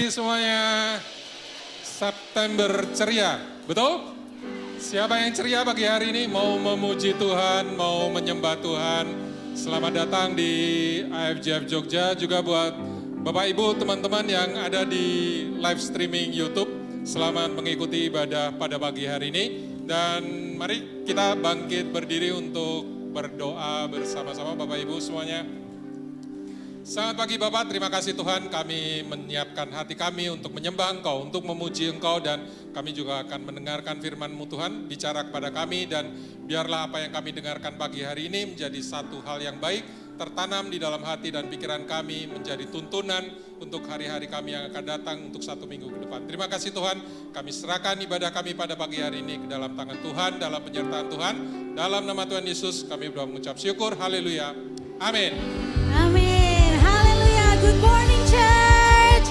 pagi semuanya. September ceria, betul? Siapa yang ceria pagi hari ini? Mau memuji Tuhan, mau menyembah Tuhan. Selamat datang di AFJF Jogja, juga buat Bapak Ibu teman-teman yang ada di live streaming YouTube. Selamat mengikuti ibadah pada pagi hari ini. Dan mari kita bangkit berdiri untuk berdoa bersama-sama Bapak Ibu semuanya. Selamat pagi Bapak, terima kasih Tuhan, kami menyiapkan hati kami untuk menyembah Engkau, untuk memuji Engkau, dan kami juga akan mendengarkan firman-Mu Tuhan, bicara kepada kami, dan biarlah apa yang kami dengarkan pagi hari ini menjadi satu hal yang baik, tertanam di dalam hati dan pikiran kami, menjadi tuntunan untuk hari-hari kami yang akan datang untuk satu minggu ke depan. Terima kasih Tuhan, kami serahkan ibadah kami pada pagi hari ini ke dalam tangan Tuhan, dalam penyertaan Tuhan, dalam nama Tuhan Yesus kami berdoa mengucap syukur, haleluya, amin. Amin. Good morning church.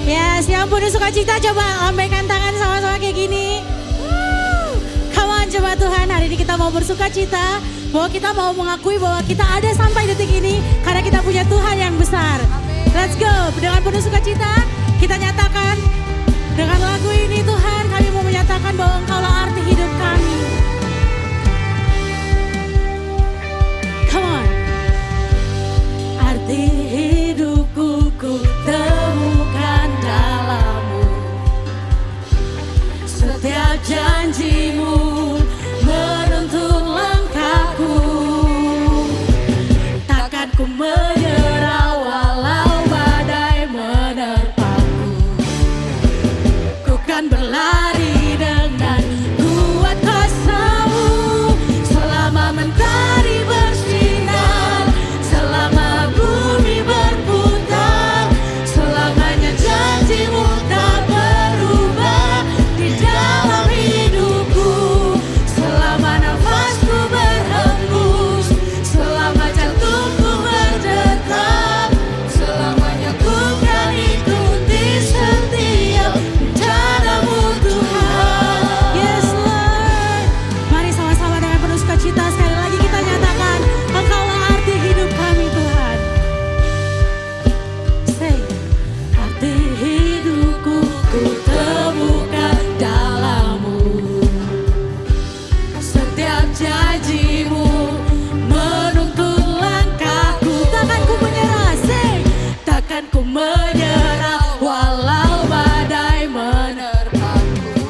Yes, yang penuh sukacita coba lambaikan tangan sama-sama kayak gini. Come on, coba Tuhan, hari ini kita mau bersukacita, bahwa kita mau mengakui bahwa kita ada sampai detik ini karena kita punya Tuhan yang besar. Let's go, dengan penuh sukacita kita nyatakan dengan lagu ini, Tuhan, kami mau menyatakan bahwa Engkaulah arti hidup kami. Come on. Arti hidupku ku temukan dalam-Mu, setiap janji-Mu menuntun langkahku, takkan ku menyerah walau badai menerpaku, ku kan berlari dengan kuat kuasa-Mu, selama mentari bersinar, selama bumi berputar, selamanya janji-Mu tak berubah di dalam hidupku. Selama nafasku berhembus, selama jantungku berdetak, selamanya ku kan ikuti setiap rencana-Mu Tuhan. Yes Lord, mari sama-sama dengan penuh sukacita sekali lagi kita nyatakan Engkaulah arti hidup kami Tuhan. Say, arti hidupku ku temukan dalam-Mu, setiap janji-Mu menuntun langkahku, takkan ku menyerah. Say, takkan ku menyerah walau badai menerpaku,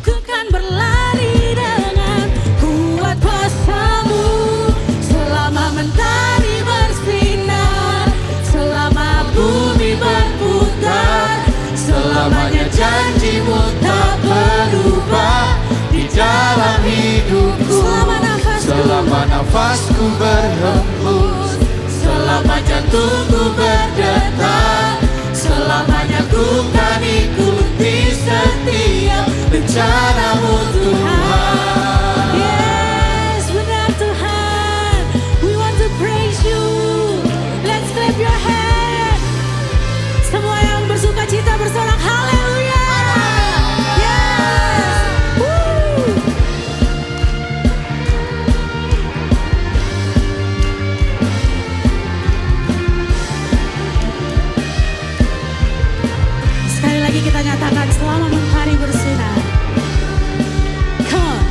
ku kan berlari dengan kuat kuasa-Mu, selama mentari bersinar, selama bumi berputar, selamanya janji-Mu tak berubah di dalam hidupku. Selama nafasku berhembus, selama jantungku berdetak, selamanya ku kan ikuti setiap rencana-Mu Tuhan. Yes, benar Tuhan. We want to praise You. Let's clap your hand. Semua yang bersuka cita bersorak haleluya. Yes. Woo. Sekali lagi kita nyatakan selama mentari bersinar. Come on.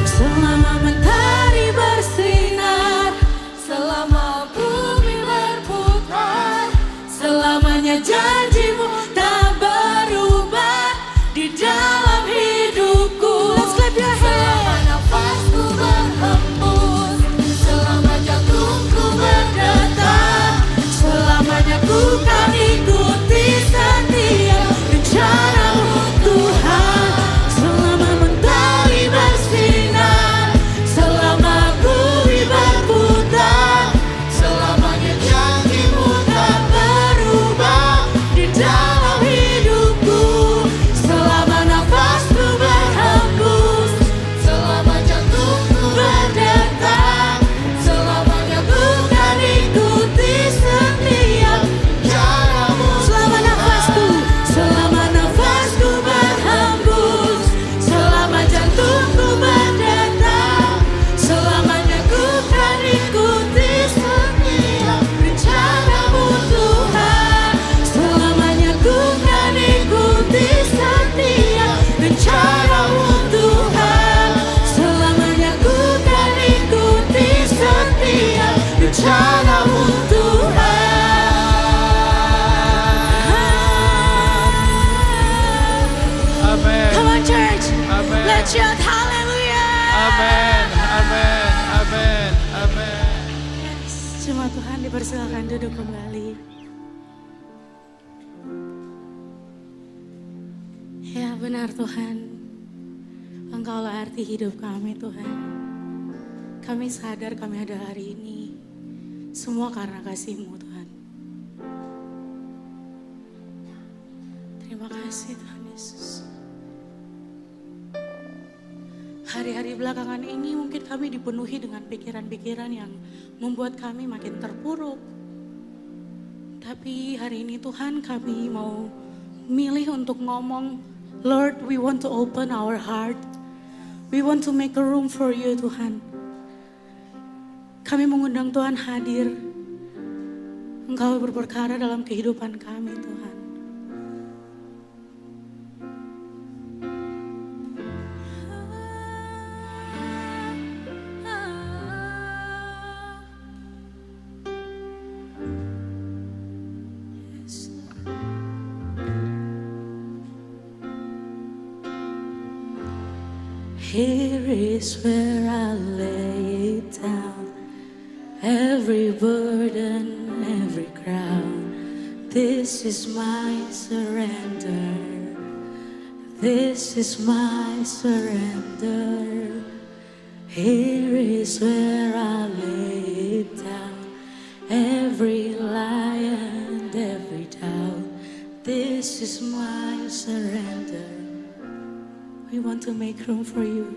Selama mentari bersinar, selama bumi berputar, selamanya janji-Mu tak berubah di dalam hidupku. Let's clap your hands. Selama nafasku berhembus, selama jantungku berdetak, selamanya ku kan ikuti setiap rencana-Mu Tuhan. Selama mentari bersinar, selama bumi berputar, selamanya janji-Mu tak berubah di dalam dahsyat. Haleluya. Amin, amin, amin, amin. Yes, cuma Tuhan dipersilakan duduk kembali. Ya benar Tuhan, Engkaulah arti hidup kami Tuhan. Kami sadar kami ada hari ini, semua karena kasih-Mu Tuhan. Terima kasih Tuhan Yesus. Hari-hari belakangan ini mungkin kami dipenuhi dengan pikiran-pikiran yang membuat kami makin terpuruk. Tapi hari ini Tuhan kami mau milih untuk ngomong, Lord, we want to open our heart. We want to make a room for you, Tuhan. Kami mengundang Tuhan hadir. Engkau berperkara dalam kehidupan kami, Tuhan. Here is where I lay it down, every burden, every crown. This is my surrender. This is my surrender. Here is where I lay it down, every lie and every doubt. This is my surrender. We want to make room for you.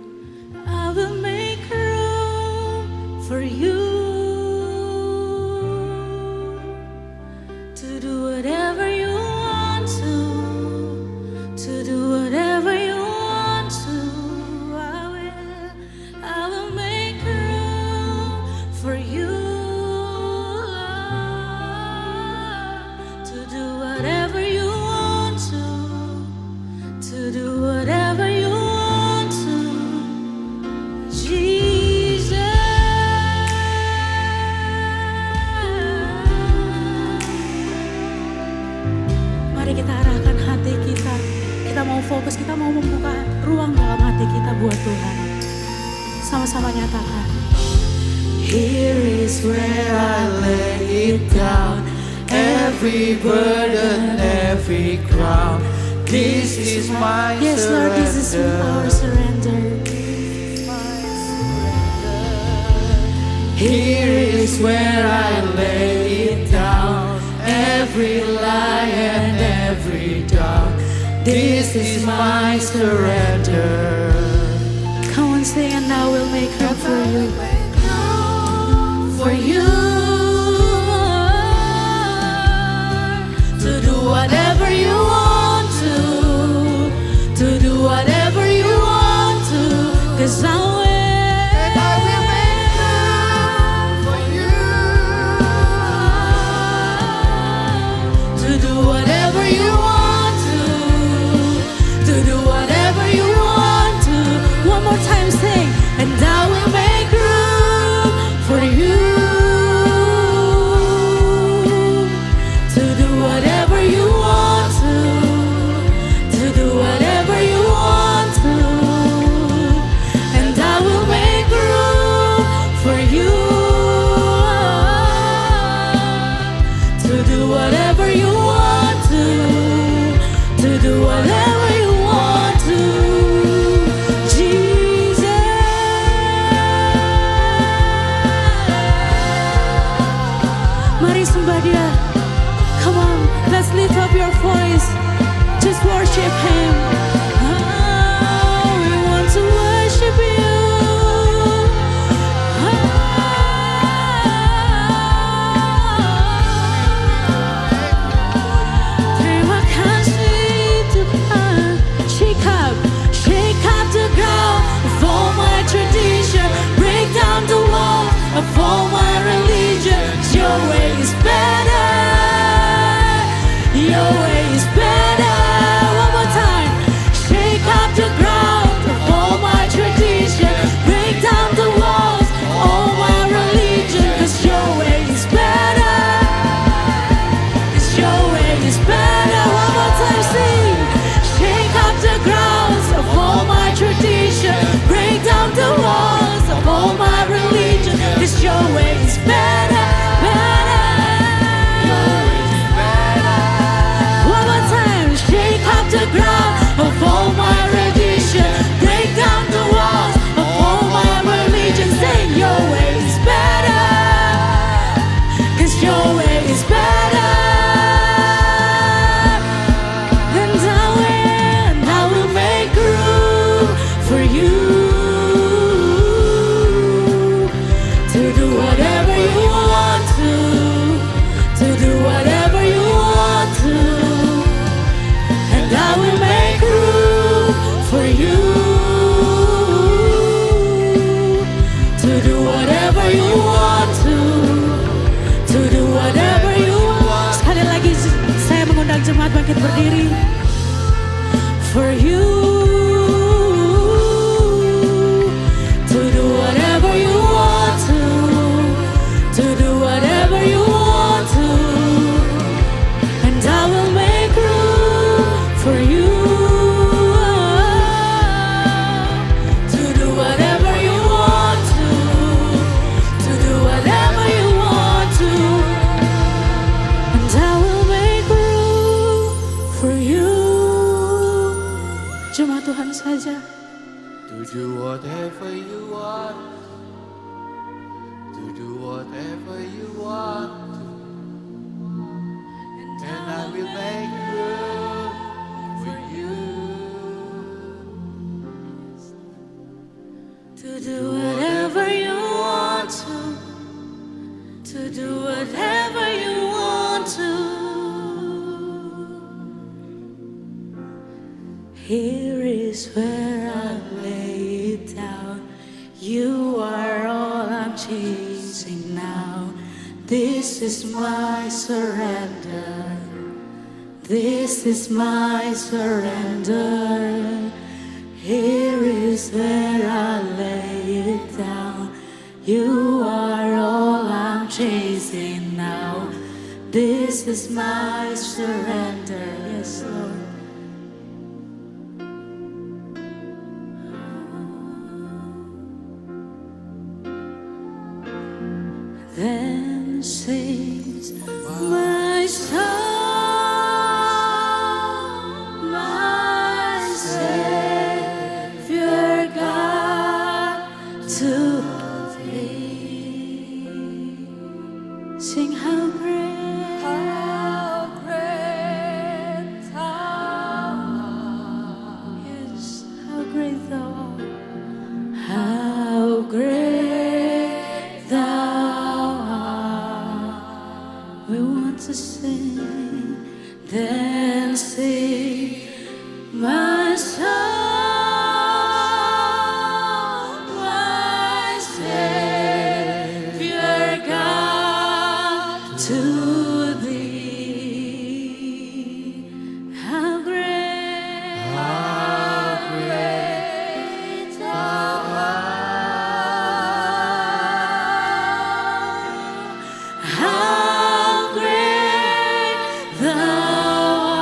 I will make room for you to do whatever you want to do whatever you want to. I will make room for you to do whatever you want to do whatever you want to, Jesus. Mari kita arahkan hati kita. Kita mau fokus, kita mau membuka ruang dalam hati kita buat Tuhan. Sama-sama nyatakan. Here is where I lay it down, every burden, every crown. This is my Yes, Lord, this is our surrender. Here is where I lay it down, every lie and every doubt. This is my surrender. Come on, sing, and I will make room for you. For you to do whatever you want to do whatever you want to, 'cause I will. To do whatever you want to do whatever you want to. One more time, sing, and I will make room for you to do whatever you want to do whatever you want to, and I will make room for you to do whatever you want to do whatever you want to, Jesus. Mari sembah Dia. Come on, let's lift up your voice. Just worship Him. Oh, we want to worship You. Terima kasih Tuhan. Shake up the ground of all my tradition. Break down the wall of all my religion. Your way is better. Your way is better. One more time. Shake up the ground of all my tradition. Break down the walls of all my religion. 'Cause your way is better. 'Cause your way is better. One more time, sing. Shake up the grounds of all my tradition. jemaat bangkit berdiri. For you to do whatever you want to do whatever you want to, and I will make room for you to do whatever you want to do whatever you want to, and I will make room for you. Cuma Tuhan saja. To do whatever you want, to do whatever you want, and I will make room for you. To do whatever you want to do whatever you want to. Here is where I lay it down. You are all I'm chasing now. This is my surrender. This is my surrender. Here is where I lay it down. You are all I'm chasing now. This is my surrender. Yes, Lord. Then sings my soul, my Savior God, to thee. Sing how great thou art. Yes, how great thou art. How great thou art. We want to sing, then sing, my soul, my Savior God, to thee. How great thou art. How great thou art.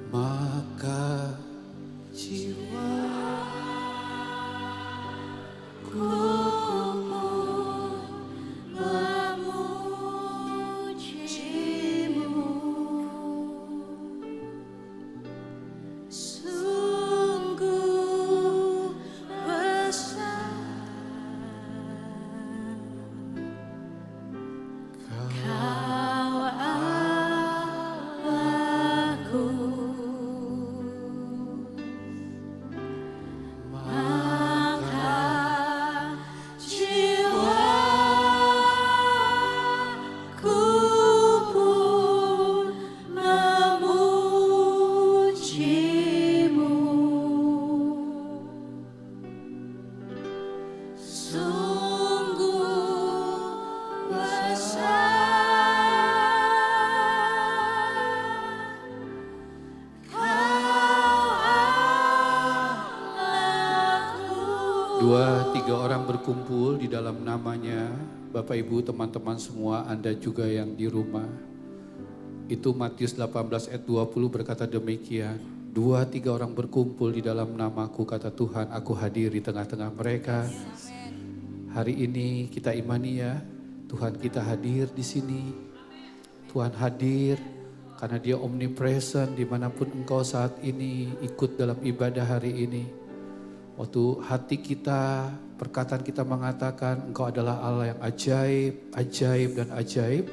maka Dua, tiga orang berkumpul di dalam namanya, Bapak Ibu, teman-teman semua, Anda juga yang di rumah. Itu Matius 18 ayat 20 berkata demikian. Dua, tiga orang berkumpul di dalam namaku, kata Tuhan, aku hadir di tengah-tengah mereka. Hari ini kita imani ya, Tuhan kita hadir di sini. Tuhan hadir karena Dia omnipresent dimanapun engkau saat ini ikut dalam ibadah hari ini. Waktu hati kita, perkataan kita mengatakan engkau adalah Allah yang ajaib, ajaib dan ajaib.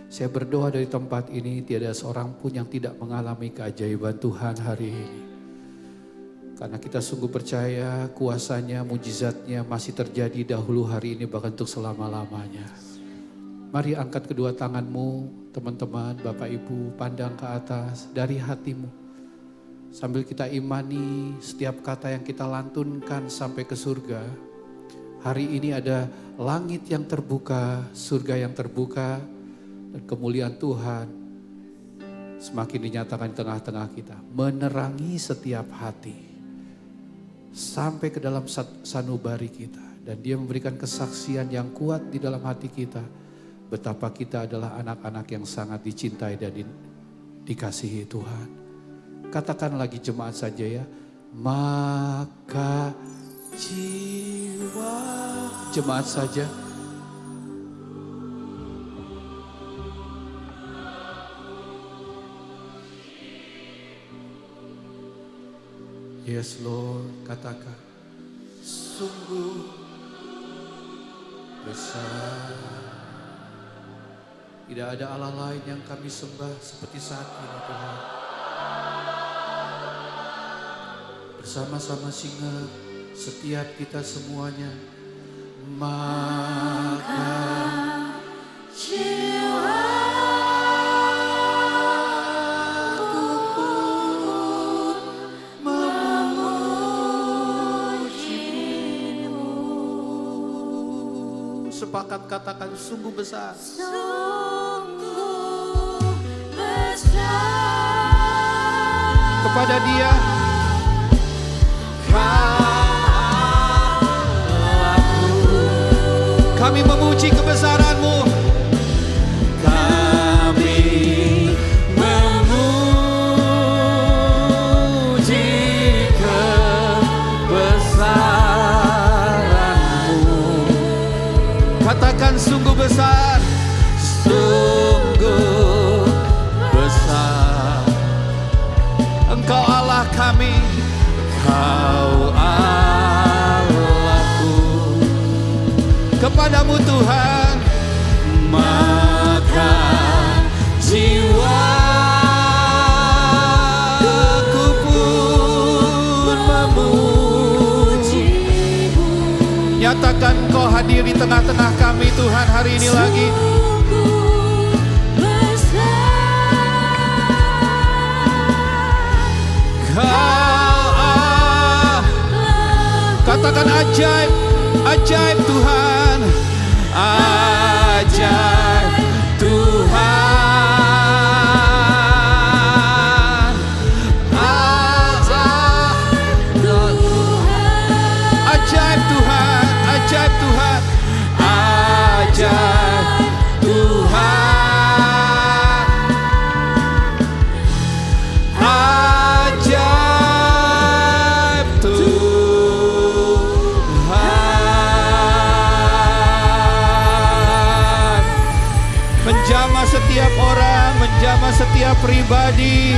Saya berdoa dari tempat ini tiada seorang pun yang tidak mengalami keajaiban Tuhan hari ini. Karena kita sungguh percaya kuasanya, mujizatnya masih terjadi dahulu hari ini bahkan untuk selama-lamanya. Mari angkat kedua tanganmu teman-teman, Bapak Ibu, pandang ke atas dari hatimu. Sambil kita imani setiap kata yang kita lantunkan sampai ke surga. Hari ini ada langit yang terbuka, surga yang terbuka, dan kemuliaan Tuhan semakin dinyatakan di tengah-tengah kita. Menerangi setiap hati sampai ke dalam sanubari kita. Dan Dia memberikan kesaksian yang kuat di dalam hati kita. Betapa kita adalah anak-anak yang sangat dicintai dan dikasihi Tuhan. Katakan lagi jemaat saja ya. Maka jiwa. Jemaat saja. Yes Lord, katakan. Sungguh besar. Tidak ada Allah lain yang kami sembah seperti saat ini Tuhan. Bersama-sama singa setiap kita semuanya. Maka jiwaku pun memujimu. Sepakat katakan sungguh besar. Sungguh besar. Kepada Dia kami memuji kebesaran-Mu. Kami memuji kebesaran-Mu. Katakan sungguh besar. Sungguh besar. Engkau Allah kami. Kau Allahku. Kepadamu Tuhan, maka jiwaku pun memujimu. Nyatakan Kau hadir di tengah-tengah kami Tuhan hari ini lagi. Katakan ajaib, ajaib Tuhan, ajaib Tuhan, ajaib Tuhan, ajaib Tuhan, ajaib Tuhan, ajaib Tuhan, menjamah setiap pribadi,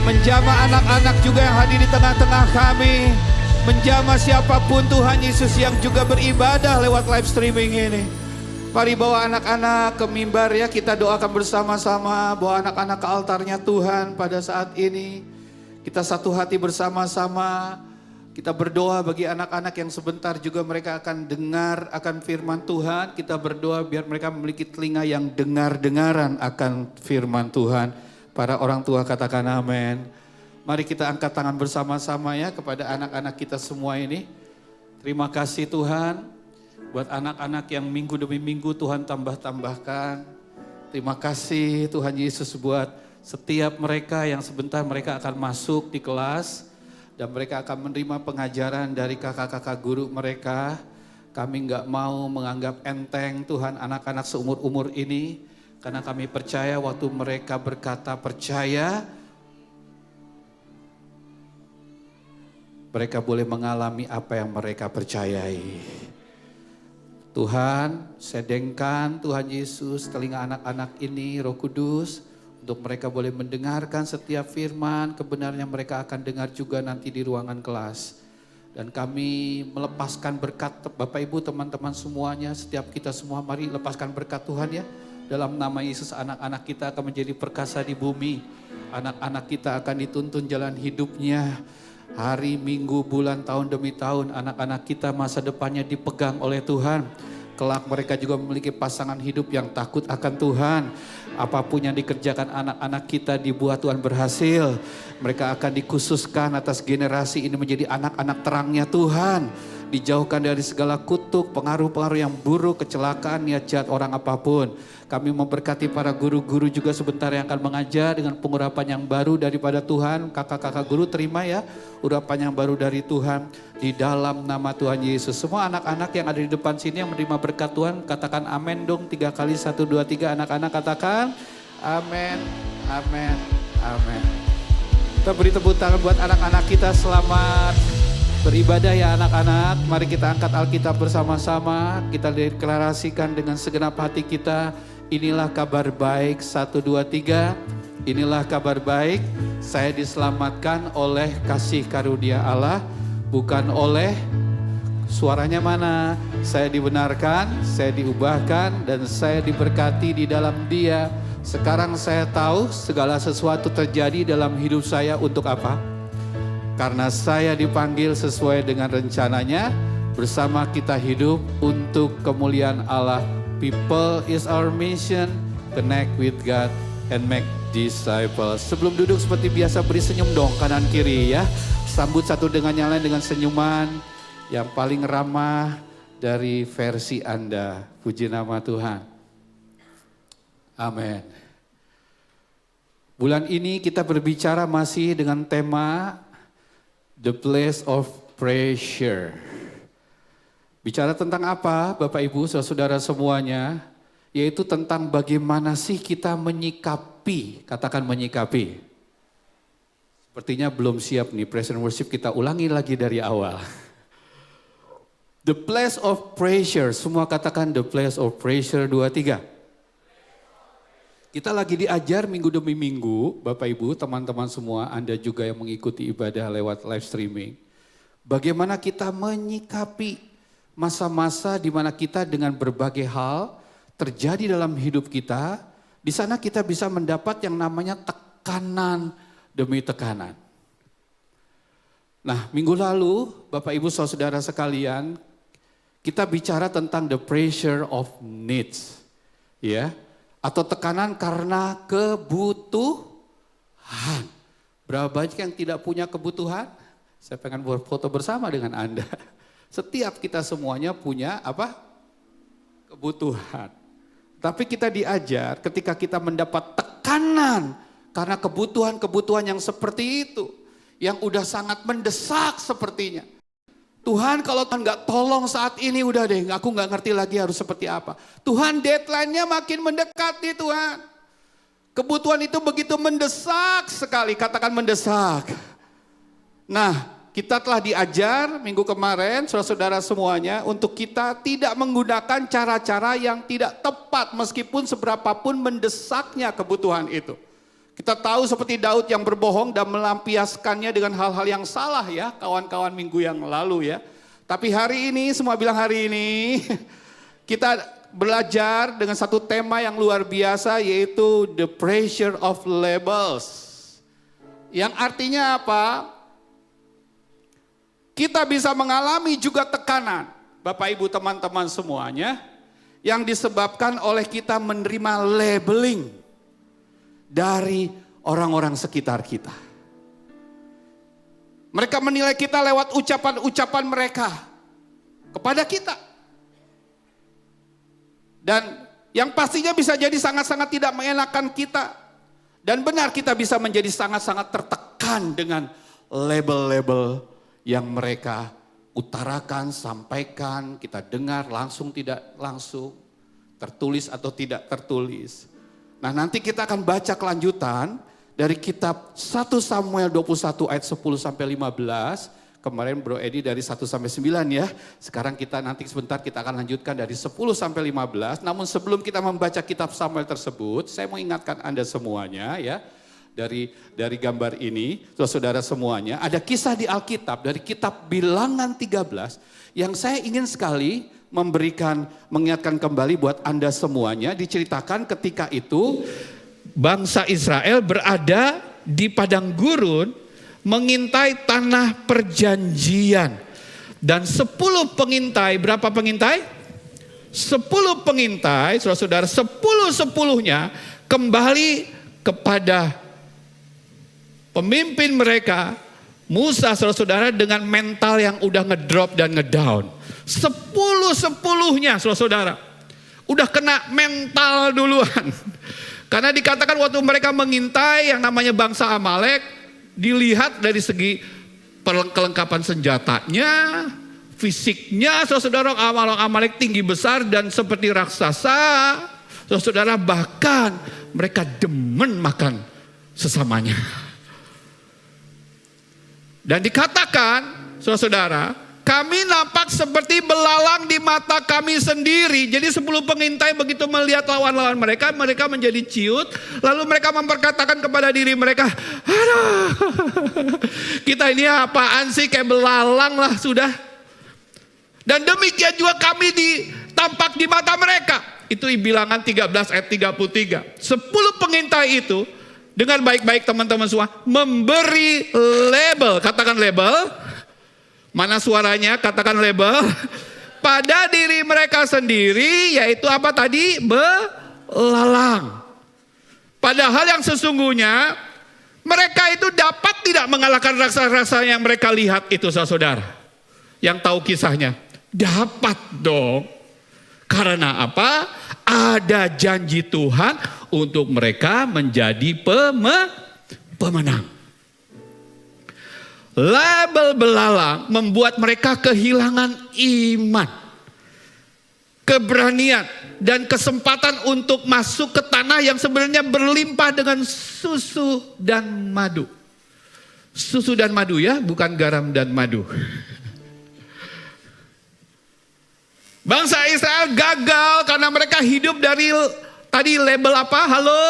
menjamah anak-anak juga yang hadir di tengah-tengah kami, menjamah siapapun Tuhan Yesus yang juga beribadah lewat live streaming ini. Mari bawa anak-anak ke mimbar ya, kita doakan bersama-sama, bawa anak-anak ke altarnya Tuhan pada saat ini. Kita satu hati bersama-sama, kita berdoa bagi anak-anak yang sebentar juga mereka akan dengar akan firman Tuhan. Kita berdoa biar mereka memiliki telinga yang dengar-dengaran akan firman Tuhan. Para orang tua katakan amin. Mari kita angkat tangan bersama-sama ya kepada anak-anak kita semua ini. Terima kasih Tuhan. Buat anak-anak yang minggu demi minggu Tuhan tambah-tambahkan. Terima kasih Tuhan Yesus buat setiap mereka yang sebentar mereka akan masuk di kelas. Dan mereka akan menerima pengajaran dari kakak-kakak guru mereka. Kami enggak mau menganggap enteng Tuhan anak-anak seumur-umur ini. Karena kami percaya waktu mereka berkata percaya, mereka boleh mengalami apa yang mereka percayai. Tuhan, sedengkan Tuhan Yesus telinga anak-anak ini, Roh Kudus, untuk mereka boleh mendengarkan setiap firman, kebenaran yang mereka akan dengar juga nanti di ruangan kelas. Dan kami melepaskan berkat Bapak Ibu teman-teman semuanya, setiap kita semua mari lepaskan berkat Tuhan ya. Dalam nama Yesus anak-anak kita akan menjadi perkasa di bumi. Anak-anak kita akan dituntun jalan hidupnya. Hari, minggu, bulan, tahun demi tahun anak-anak kita masa depannya dipegang oleh Tuhan. Kelak mereka juga memiliki pasangan hidup yang takut akan Tuhan. Apapun yang dikerjakan anak-anak kita dibuat Tuhan berhasil. Mereka akan dikhususkan atas generasi ini menjadi anak-anak terangnya Tuhan. Dijauhkan dari segala kutuk, pengaruh-pengaruh yang buruk, kecelakaan, niat jahat orang apapun. Kami memberkati para guru-guru juga sebentar yang akan mengajar dengan pengurapan yang baru daripada Tuhan. Kakak-kakak guru terima ya urapan yang baru dari Tuhan di dalam nama Tuhan Yesus. Semua anak-anak yang ada di depan sini yang menerima berkat Tuhan katakan amin dong 3 kali 1, 2, 3 anak-anak katakan amin, amin, amin. Kita beri tepuk tangan buat anak-anak kita, selamat beribadah ya anak-anak. Mari kita angkat Alkitab bersama-sama. Kita deklarasikan dengan segenap hati kita. Inilah kabar baik. 1, 2, 3. Inilah kabar baik. Saya diselamatkan oleh kasih karunia Allah. Bukan oleh suaranya mana. Saya dibenarkan, saya diubahkan, dan saya diberkati di dalam Dia. Sekarang saya tahu segala sesuatu terjadi dalam hidup saya untuk apa? Karena saya dipanggil sesuai dengan rencananya, bersama kita hidup untuk kemuliaan Allah. People is our mission, connect with God and make disciples. Sebelum duduk seperti biasa beri senyum dong kanan kiri ya. Sambut satu dengan yang lain dengan senyuman yang paling ramah dari versi Anda. Puji nama Tuhan. Amin. Bulan ini kita berbicara masih dengan tema The Place of Pressure. Bicara tentang apa Bapak Ibu saudara semuanya? Yaitu tentang bagaimana sih kita menyikapi, katakan menyikapi. Sepertinya belum siap nih present worship, kita ulangi lagi dari awal. The place of pressure, semua katakan the place of pressure 2, 3. Kita lagi diajar minggu demi minggu, Bapak Ibu, teman-teman semua, Anda juga yang mengikuti ibadah lewat live streaming. Bagaimana kita menyikapi masa-masa di mana kita dengan berbagai hal terjadi dalam hidup kita. Di sana kita bisa mendapat yang namanya tekanan demi tekanan. Nah, minggu lalu, Bapak Ibu saudara sekalian, kita bicara tentang the pressure of needs. Ya. Atau tekanan karena kebutuhan. Berapa banyak yang tidak punya kebutuhan? Saya pengen buat foto bersama dengan Anda. Setiap kita semuanya punya apa? Kebutuhan. Tapi kita diajar ketika kita mendapat tekanan karena kebutuhan-kebutuhan yang seperti itu. Yang udah sangat mendesak sepertinya. Tuhan kalau Tuhan gak tolong saat ini udah deh, aku gak ngerti lagi harus seperti apa. Tuhan deadline-nya makin mendekat nih Tuhan. Kebutuhan itu begitu mendesak sekali, katakan mendesak. Nah kita telah diajar minggu kemarin, saudara-saudara semuanya, untuk kita tidak menggunakan cara-cara yang tidak tepat meskipun seberapapun mendesaknya kebutuhan itu. Kita tahu seperti Daud yang berbohong dan melampiaskannya dengan hal-hal yang salah ya, kawan-kawan minggu yang lalu ya. Tapi hari ini, semua bilang hari ini, kita belajar dengan satu tema yang luar biasa, yaitu the pressure of labels. Yang artinya apa? Kita bisa mengalami juga tekanan, Bapak Ibu teman-teman semuanya, yang disebabkan oleh kita menerima labeling dari orang-orang sekitar kita. Mereka menilai kita lewat ucapan-ucapan mereka kepada kita. Dan yang pastinya bisa jadi sangat-sangat tidak mengenakan kita. Dan benar kita bisa menjadi sangat-sangat tertekan dengan label-label yang mereka utarakan, sampaikan, kita dengar langsung tidak langsung, tertulis atau tidak tertulis. Nah nanti kita akan baca kelanjutan dari kitab 1 Samuel 21 ayat 10 sampai 15. Kemarin Bro Edi dari 1 sampai 9 ya. Sekarang kita nanti sebentar kita akan lanjutkan dari 10 sampai 15. Namun sebelum kita membaca kitab Samuel tersebut, saya mau ingatkan Anda semuanya ya. Dari gambar ini, saudara semuanya, ada kisah di Alkitab dari kitab Bilangan 13 yang saya ingin sekali mengingatkan kembali buat Anda semuanya. Diceritakan ketika itu bangsa Israel berada di padang gurun mengintai tanah perjanjian. Dan 10 pengintai, berapa pengintai? 10 pengintai, saudara-saudara, 10-10-nya kembali kepada pemimpin mereka, Musa, saudara-saudara, dengan mental yang udah ngedrop dan ngedown. 10-10-nya, saudara-saudara, udah kena mental duluan. Karena dikatakan waktu mereka mengintai yang namanya bangsa Amalek, dilihat dari segi kelengkapan senjatanya, fisiknya, saudara-saudara, orang Amalek tinggi besar dan seperti raksasa. Saudara-saudara, bahkan mereka demen makan sesamanya. Dan dikatakan, saudara-saudara, kami nampak seperti belalang di mata kami sendiri. Jadi 10 pengintai begitu melihat lawan-lawan mereka, mereka menjadi ciut. Lalu mereka memperkatakan kepada diri mereka, aduh, kita ini apaan sih, kayak belalang lah sudah. Dan demikian juga kami tampak di mata mereka. Itu Bilangan 13 ayat 33. 10 pengintai itu dengan baik-baik teman-teman semua memberi label, katakan label. Mana suaranya? Katakan label. Pada diri mereka sendiri, yaitu apa tadi? Belalang. Padahal yang sesungguhnya mereka itu dapat tidak mengalahkan raksasa yang mereka lihat itu, saudara. Yang tahu kisahnya. Dapat dong. Karena apa? Ada janji Tuhan untuk mereka menjadi pemenang. Label belalang membuat mereka kehilangan iman, keberanian, dan kesempatan untuk masuk ke tanah yang sebenarnya berlimpah dengan susu dan madu. Susu dan madu ya, bukan garam dan madu. Bangsa Israel gagal karena mereka hidup dari tadi label apa? Halo?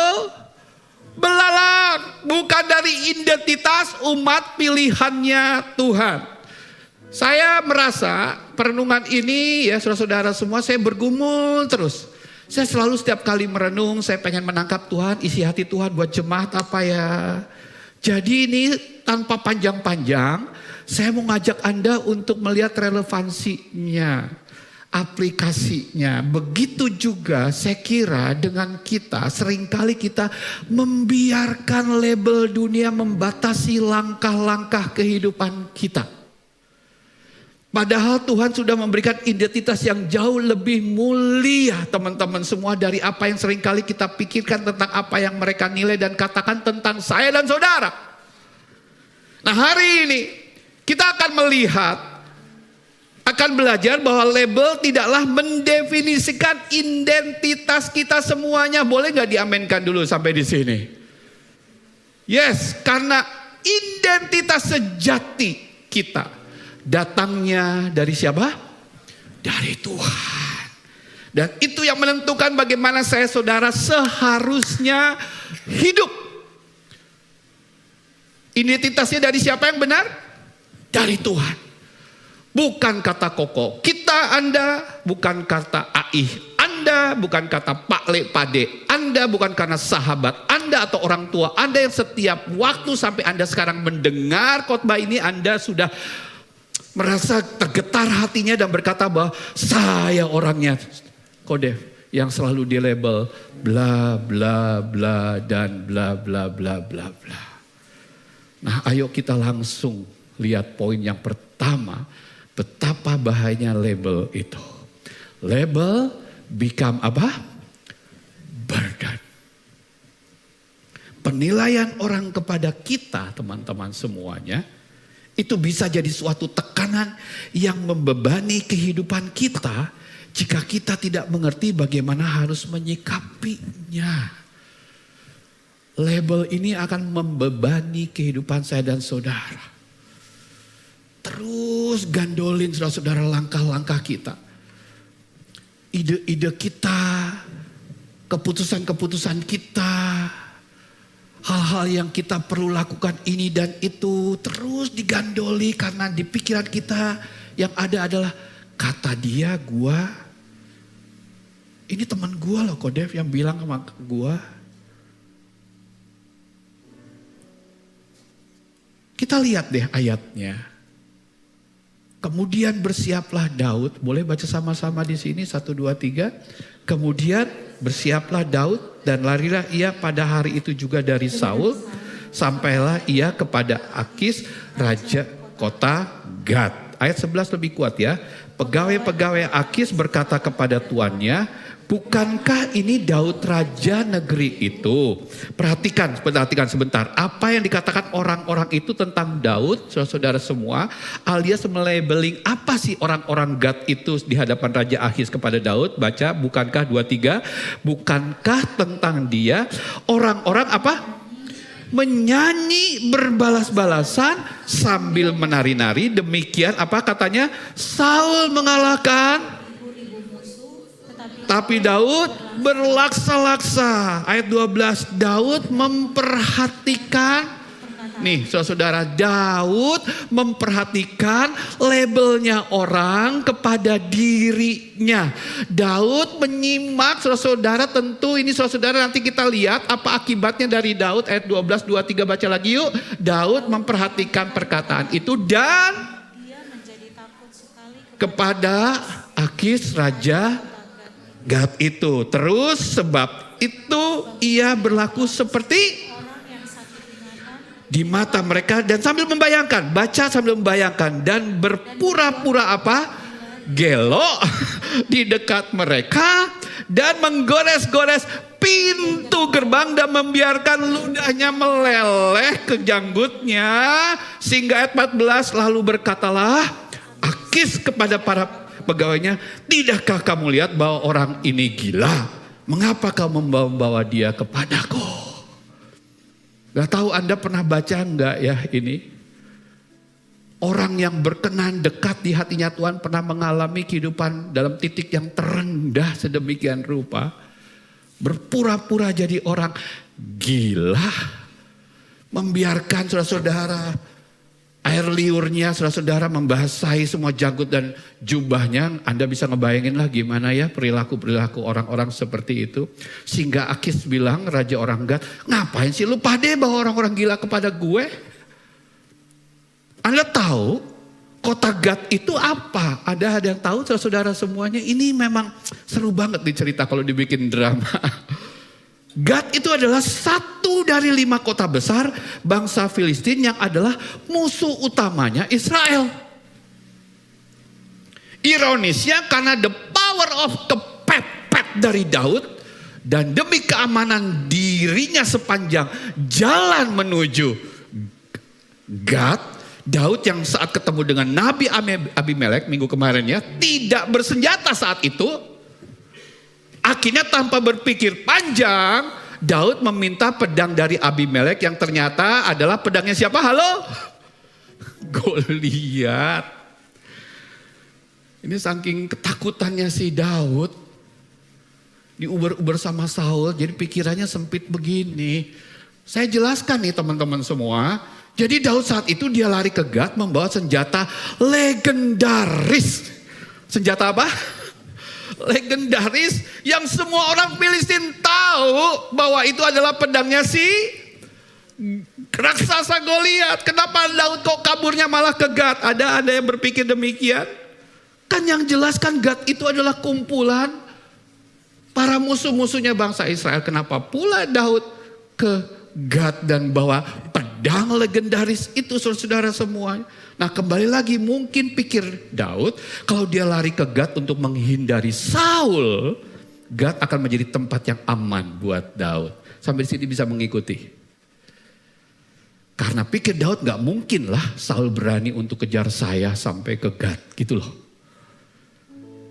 Belalang, bukan dari identitas umat pilihannya Tuhan. Saya merasa perenungan ini ya saudara-saudara semua, saya bergumul terus. Saya selalu setiap kali merenung, saya pengen menangkap Tuhan, isi hati Tuhan buat jemaat apa ya. Jadi ini tanpa panjang-panjang, saya mau ngajak Anda untuk melihat relevansinya, aplikasinya. Begitu juga saya kira dengan kita, seringkali kita membiarkan label dunia membatasi langkah-langkah kehidupan kita. Padahal Tuhan sudah memberikan identitas yang jauh lebih mulia teman-teman semua dari apa yang seringkali kita pikirkan tentang apa yang mereka nilai dan katakan tentang saya dan saudara. Nah hari ini kita akan melihat, akan belajar bahwa label tidaklah mendefinisikan identitas kita semuanya. Boleh gak diamenkan dulu sampai di sini? Yes, karena identitas sejati kita datangnya dari siapa? Dari Tuhan. Dan itu yang menentukan bagaimana saya saudara seharusnya hidup. Identitasnya dari siapa yang benar? Dari Tuhan. Bukan kata Koko. Kita, Anda, bukan kata Aih. Anda bukan kata Pak Le Pade. Anda bukan karena sahabat Anda atau orang tua Anda yang setiap waktu sampai Anda sekarang mendengar khotbah ini, Anda sudah merasa tergetar hatinya dan berkata bahwa saya orangnya Kodev yang selalu dilabel bla bla bla dan bla bla bla bla bla. Nah, ayo kita langsung lihat poin yang pertama, betapa bahayanya label itu. Label become apa? Burden. Penilaian orang kepada kita, teman-teman semuanya, itu bisa jadi suatu tekanan yang membebani kehidupan kita jika kita tidak mengerti bagaimana harus menyikapinya. Label ini akan membebani kehidupan saya dan saudara. Terus gandolin saudara-saudara langkah-langkah kita. Ide-ide kita, keputusan-keputusan kita, hal-hal yang kita perlu lakukan ini dan itu terus digandoli karena di pikiran kita yang ada adalah kata dia, gua. Ini teman gua loh Kodev yang bilang sama gua. Kita lihat deh ayatnya. Kemudian bersiaplah Daud, boleh baca sama-sama di sini 1, 2, 3. Kemudian bersiaplah Daud dan larilah ia pada hari itu juga dari Saul. Sampailah ia kepada Akis, raja kota Gad. Ayat 11 lebih kuat ya. Pegawai-pegawai Akis berkata kepada tuannya, bukankah ini Daud raja negeri itu? Perhatikan sebentar. Apa yang dikatakan orang-orang itu tentang Daud, saudara-saudara semua, alias melabeling apa sih orang-orang Gad itu di hadapan Raja Akis kepada Daud? Baca, bukankah 2-3, bukankah tentang dia orang-orang apa? Menyanyi berbalas-balasan sambil menari-nari. Demikian apa katanya? Saul mengalahkan, tapi Daud berlaksa-laksa. Ayat 12, Daud memperhatikan. Nih saudara-saudara, Daud memperhatikan labelnya orang kepada dirinya. Daud menyimak saudara-saudara, tentu ini saudara-saudara nanti kita lihat apa akibatnya dari Daud. Ayat 12, 2-3 baca lagi yuk. Daud memperhatikan perkataan itu dan kepada Akis raja Gad itu. Terus sebab itu ia berlaku seperti di mata mereka dan sambil membayangkan, baca sambil membayangkan dan berpura-pura apa? Gelo di dekat mereka dan menggores-gores pintu gerbang dan membiarkan ludahnya meleleh ke janggutnya. Sehingga ayat 14 lalu berkatalah Akis kepada para pegawainya, tidakkah kamu lihat bahwa orang ini gila? Mengapa kau membawa dia kepadaku? Gak tahu Anda pernah baca enggak ya ini? Orang yang berkenan dekat di hatinya Tuhan pernah mengalami kehidupan dalam titik yang terendah sedemikian rupa. Berpura-pura jadi orang gila. Membiarkan saudara-saudara air liurnya saudara-saudara membasahi semua janggut dan jubahnya. Anda bisa ngebayangin lah gimana ya perilaku-perilaku orang-orang seperti itu. Sehingga Akis bilang, raja orang Gad, ngapain sih lu pade bawa orang-orang gila kepada gue? Anda tahu kota Gad itu apa? Ada yang tahu saudara-saudara semuanya? Ini memang seru banget dicerita kalau dibikin drama. Gad itu adalah satu dari 5 kota besar bangsa Filistin yang adalah musuh utamanya Israel. Ironisnya karena the power of kepepet dari Daud dan demi keamanan dirinya sepanjang jalan menuju Gad, Daud yang saat ketemu dengan Nabi Abimelek minggu kemarin ya, tidak bersenjata saat itu. Akhirnya tanpa berpikir panjang, Daud meminta pedang dari Abimelek yang ternyata adalah pedangnya siapa? Halo? Goliat. Ini saking ketakutannya si Daud, diuber-uber sama Saul, jadi pikirannya sempit begini. Saya jelaskan nih teman-teman semua. Jadi Daud saat itu dia lari ke Gat membawa senjata legendaris. Senjata apa? Legendaris yang semua orang Filistin tahu bahwa itu adalah pedangnya si raksasa Goliat. Kenapa Daud kok kaburnya malah ke Gat? Ada yang berpikir demikian? Kan yang jelas kan Gat itu adalah kumpulan para musuh-musuhnya bangsa Israel. Kenapa pula Daud ke Gat dan bawa pedang legendaris itu, saudara-saudara semua. Nah, kembali lagi mungkin pikir Daud, kalau dia lari ke Gat untuk menghindari Saul, Gat akan menjadi tempat yang aman buat Daud. Sampai di sini bisa mengikuti. Karena pikir Daud gak mungkin lah Saul berani untuk kejar saya sampai ke Gat gitu loh.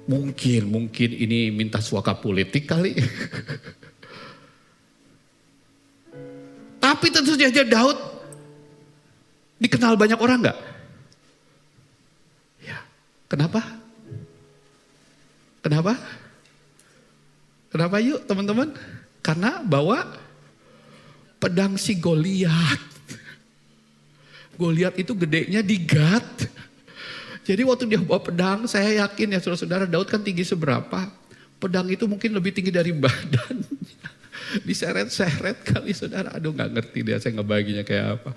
Mungkin ini minta suaka politik kali. Tapi tentu saja Daud dikenal banyak orang gak? Ya, kenapa? Kenapa yuk teman-teman? Karena bawa pedang si Goliat. Goliat itu gedenya di Gat. Jadi waktu dia bawa pedang, saya yakin ya saudara-saudara, Daud kan tinggi seberapa? Pedang itu mungkin lebih tinggi dari badan. Diseret-seret kali saudara. Aduh gak ngerti deh saya ngebaginya kayak apa.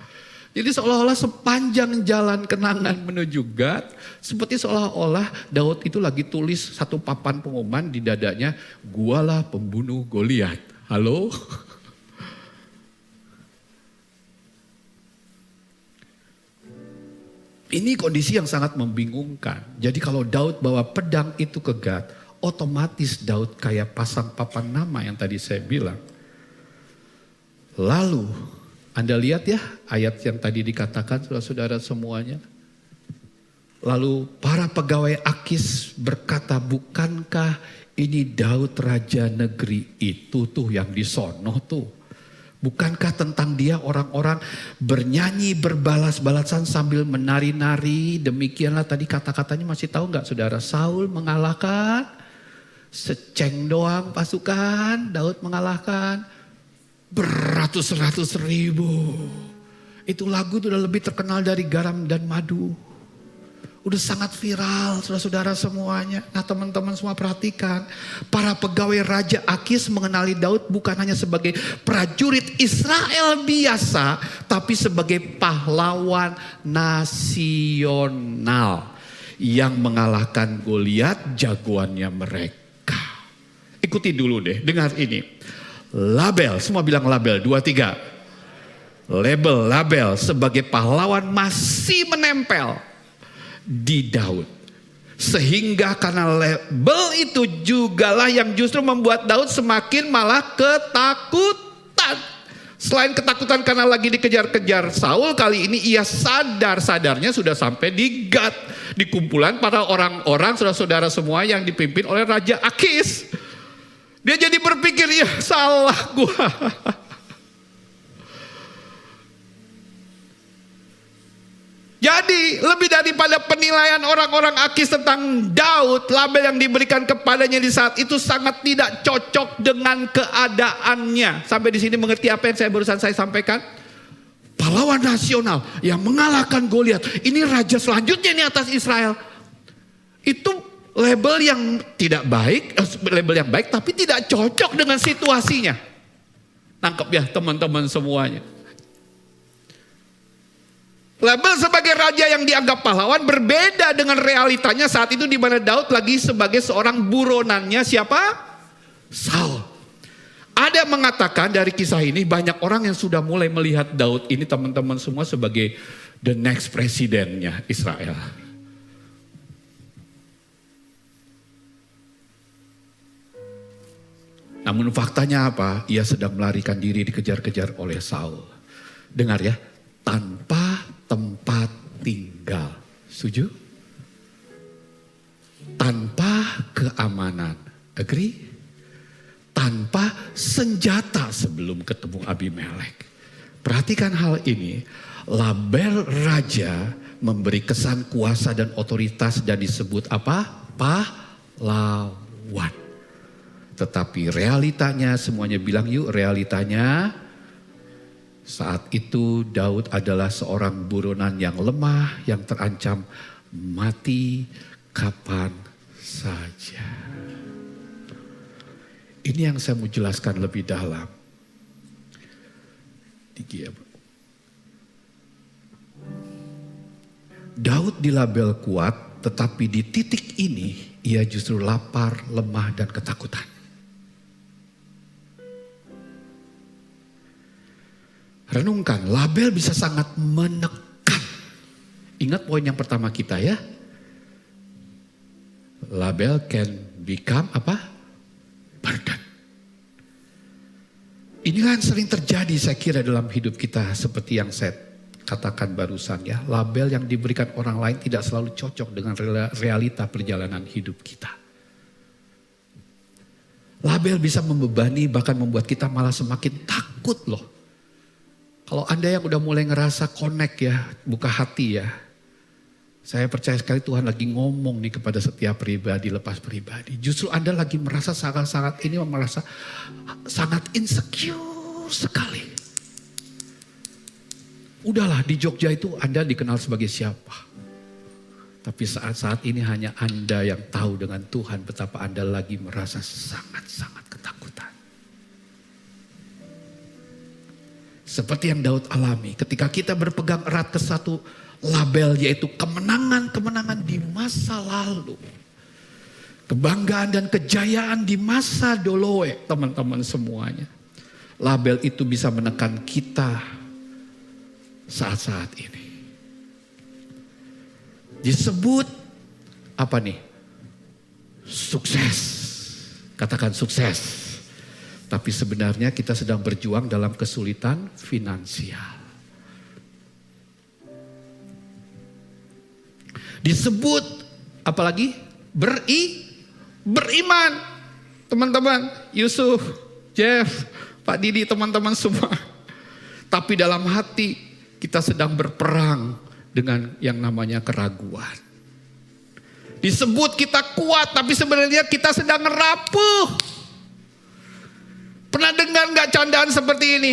Jadi seolah-olah sepanjang jalan kenangan menuju Gat, seperti seolah-olah Daud itu lagi tulis satu papan pengumuman di dadanya, gualah pembunuh Goliat. Halo? Ini kondisi yang sangat membingungkan. Jadi kalau Daud bawa pedang itu ke Gat, otomatis Daud kayak pasang papan nama yang tadi saya bilang. Lalu Anda lihat ya ayat yang tadi dikatakan saudara-saudara semuanya. Lalu para pegawai Akis berkata, bukankah ini Daud raja negeri itu tuh yang di sono tuh. Bukankah tentang dia orang-orang bernyanyi berbalas-balasan sambil menari-nari. Demikianlah tadi kata-katanya masih tahu gak saudara. Saul mengalahkan seceng doang pasukan. Daud mengalahkan beratus-ratus ribu. Itu lagu udah lebih terkenal dari garam dan madu. Udah sangat viral saudara-saudara semuanya. Nah teman-teman semua perhatikan. Para pegawai Raja Akis mengenali Daud bukan hanya sebagai prajurit Israel biasa. Tapi sebagai pahlawan nasional. Yang mengalahkan Goliat jagoannya mereka. Ikuti dulu deh, dengar ini. Label, semua bilang label, 2, 3. Label sebagai pahlawan masih menempel di Daud. Sehingga karena label itu jugalah yang justru membuat Daud semakin malah ketakutan. Selain ketakutan karena lagi dikejar-kejar Saul, kali ini ia sadarnya sudah sampai di Gat. Di kumpulan para orang-orang saudara-saudara semua yang dipimpin oleh Raja Akis. Dia jadi berpikir, ya salah gua. Jadi lebih daripada penilaian orang-orang Akis tentang Daud, label yang diberikan kepadanya di saat itu sangat tidak cocok dengan keadaannya. Sampai di sini mengerti apa yang barusan saya sampaikan? Pahlawan nasional yang mengalahkan Goliat. Ini raja selanjutnya nih atas Israel. Itu label yang tidak baik, label yang baik tapi tidak cocok dengan situasinya. Tangkap ya teman-teman semuanya. Label sebagai raja yang dianggap pahlawan berbeda dengan realitanya saat itu di mana Daud lagi sebagai seorang buronannya siapa? Saul. Ada yang mengatakan dari kisah ini banyak orang yang sudah mulai melihat Daud ini teman-teman semua sebagai the next presidennya Israel. Namun faktanya apa? Ia sedang melarikan diri dikejar-kejar oleh Saul. Dengar ya, tanpa tempat tinggal. Setuju? Tanpa keamanan. Agree? Tanpa senjata sebelum ketemu Abimelek. Perhatikan hal ini. Label raja memberi kesan kuasa dan otoritas dan disebut apa? Pahlawan. Tetapi realitanya, semuanya bilang yuk realitanya, saat itu Daud adalah seorang buronan yang lemah, yang terancam mati kapan saja. Ini yang saya mau jelaskan lebih dalam. Daud dilabel kuat, tetapi di titik ini ia justru lapar, lemah, dan ketakutan. Renungkan, label bisa sangat menekan. Ingat poin yang pertama kita ya. Label can become apa? Burden. Ini kan sering terjadi saya kira dalam hidup kita seperti yang saya katakan barusan ya. Label yang diberikan orang lain tidak selalu cocok dengan realita perjalanan hidup kita. Label bisa membebani bahkan membuat kita malah semakin takut loh. Kalau Anda yang udah mulai ngerasa connect ya, buka hati ya. Saya percaya sekali Tuhan lagi ngomong nih kepada setiap pribadi lepas pribadi. Justru Anda lagi merasa sangat-sangat ini merasa sangat insecure sekali. Udahlah di Jogja itu Anda dikenal sebagai siapa. Tapi saat ini hanya Anda yang tahu dengan Tuhan betapa Anda lagi merasa sangat-sangat ketakutan. Seperti yang Daud alami ketika kita berpegang erat ke satu label yaitu kemenangan-kemenangan di masa lalu. Kebanggaan dan kejayaan di masa doloe teman-teman semuanya. Label itu bisa menekan kita saat-saat ini. Disebut apa nih? Sukses. Katakan sukses. Tapi sebenarnya kita sedang berjuang dalam kesulitan finansial. Disebut apalagi? Beriman. Teman-teman, Yusuf, Jeff, Pak Didi, teman-teman semua. Tapi dalam hati kita sedang berperang dengan yang namanya keraguan. Disebut kita kuat tapi sebenarnya kita sedang rapuh. Pernah dengar gak candaan seperti ini?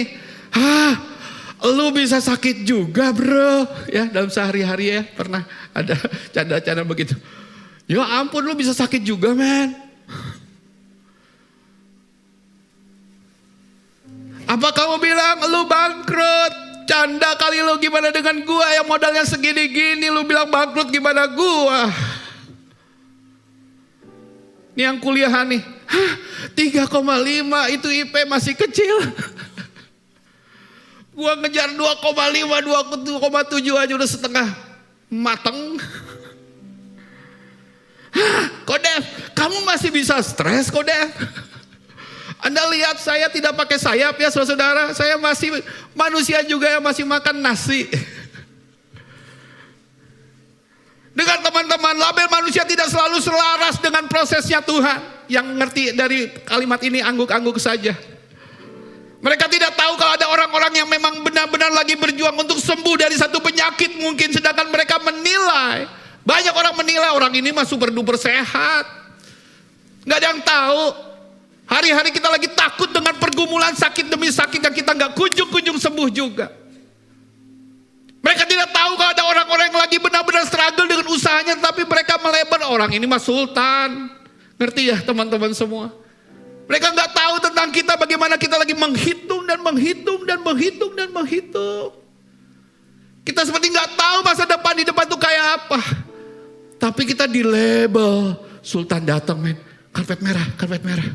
Lu bisa sakit juga bro. Ya dalam sehari-hari ya pernah ada canda-canda begitu. Ya ampun lu bisa sakit juga men. Apa kamu bilang lu bangkrut? Canda kali lu, gimana dengan gua yang modalnya segini-gini lu bilang bangkrut, gimana gua? Ini yang kuliahan nih. 3,5 itu IP masih kecil. Gua ngejar 2,5, 2,7 aja udah setengah mateng. Kok Dev, kamu masih bisa stres kok Dev? Anda lihat saya tidak pakai sayap ya saudara. Saya masih manusia juga yang masih makan nasi. Dengan teman-teman, label manusia tidak selalu selaras dengan prosesnya Tuhan. Yang ngerti dari kalimat ini angguk-angguk saja. Mereka tidak tahu kalau ada orang-orang yang memang benar-benar lagi berjuang untuk sembuh dari satu penyakit mungkin. Sedangkan mereka menilai. Banyak orang menilai orang ini mah super duper sehat. Gak ada yang tahu. Hari-hari kita lagi takut dengan pergumulan sakit demi sakit yang kita gak kunjung-kunjung sembuh juga. Mereka tidak tahu kalau ada orang-orang yang lagi benar-benar struggle dengan usahanya. Tapi mereka melebar orang ini mah sultan. Ngerti ya teman-teman semua. Mereka gak tahu tentang kita bagaimana kita lagi menghitung dan menghitung dan menghitung dan menghitung. Kita seperti gak tahu masa depan di depan itu kayak apa. Tapi kita di label sultan datang men. Karpet merah, karpet merah.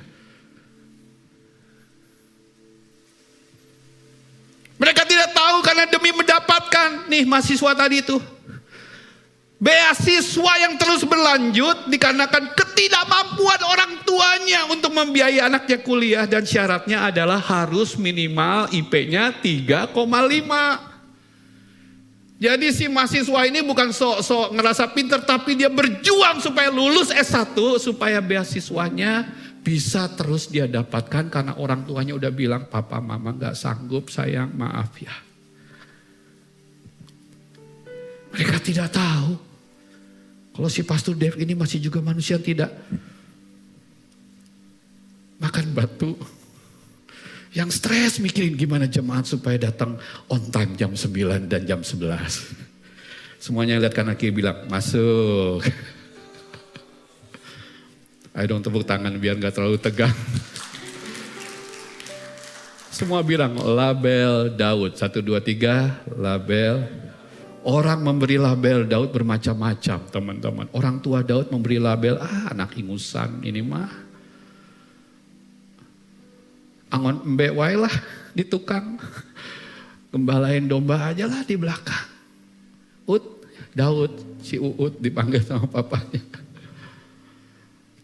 Mereka tidak tahu karena demi mendapatkan nih mahasiswa tadi itu. Beasiswa yang terus berlanjut dikarenakan ketidakmampuan orang tuanya untuk membiayai anaknya kuliah. Dan syaratnya adalah harus minimal IP-nya 3,5. Jadi si mahasiswa ini bukan sok-sok ngerasa pinter. Tapi dia berjuang supaya lulus S1. Supaya beasiswanya bisa terus dia dapatkan. Karena orang tuanya udah bilang papa mama gak sanggup sayang maaf ya. tidak tahu kalau si Pastor Dev ini masih juga manusia yang tidak makan batu. Yang stres mikirin gimana jemaat supaya datang on time jam 9 dan jam 11. Semuanya lihat kanan kiri bilang, masuk. Ayo dong tepuk tangan biar gak terlalu tegang. Semua bilang label Daud. 1, 2, 3 label. Orang memberi label Daud bermacam-macam teman-teman. Orang tua Daud memberi label, anak ingusan ini mah. Angon embek wae lah di tukang. Gembalain domba aja lah di belakang. Daud, si Uut dipanggil sama papanya.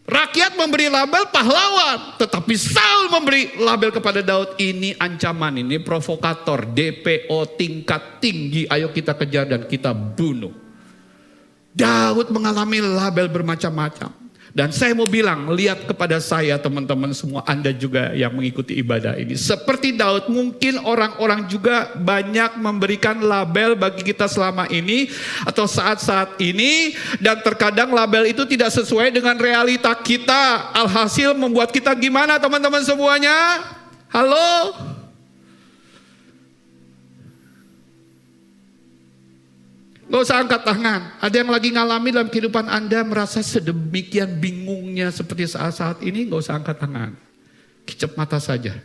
Rakyat memberi label pahlawan. Tetapi Saul memberi label kepada Daud. Ini ancaman, ini provokator. DPO tingkat tinggi. Ayo kita kejar dan kita bunuh. Daud mengalami label bermacam-macam. Dan saya mau bilang, lihat kepada saya teman-teman semua, Anda juga yang mengikuti ibadah ini. Seperti Daud, mungkin orang-orang juga banyak memberikan label bagi kita selama ini atau saat-saat ini. Dan terkadang label itu tidak sesuai dengan realita kita. Alhasil membuat kita gimana teman-teman semuanya? Halo? Gak usah angkat tangan. Ada yang lagi ngalami dalam kehidupan Anda merasa sedemikian bingungnya seperti saat-saat ini, gak usah angkat tangan. Kicap mata saja.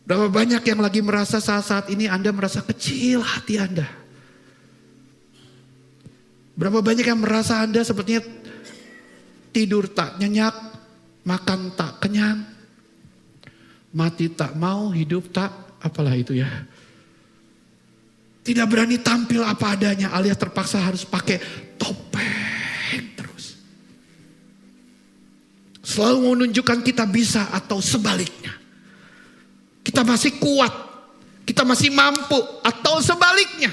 Berapa banyak yang lagi merasa saat-saat ini Anda merasa kecil hati Anda. Berapa banyak yang merasa Anda sepertinya tidur tak nyenyak, makan tak kenyang, mati tak mau, hidup tak, apalah itu ya. Tidak berani tampil apa adanya, alias terpaksa harus pakai topeng terus. Selalu menunjukkan kita bisa atau sebaliknya. Kita masih kuat, kita masih mampu atau sebaliknya.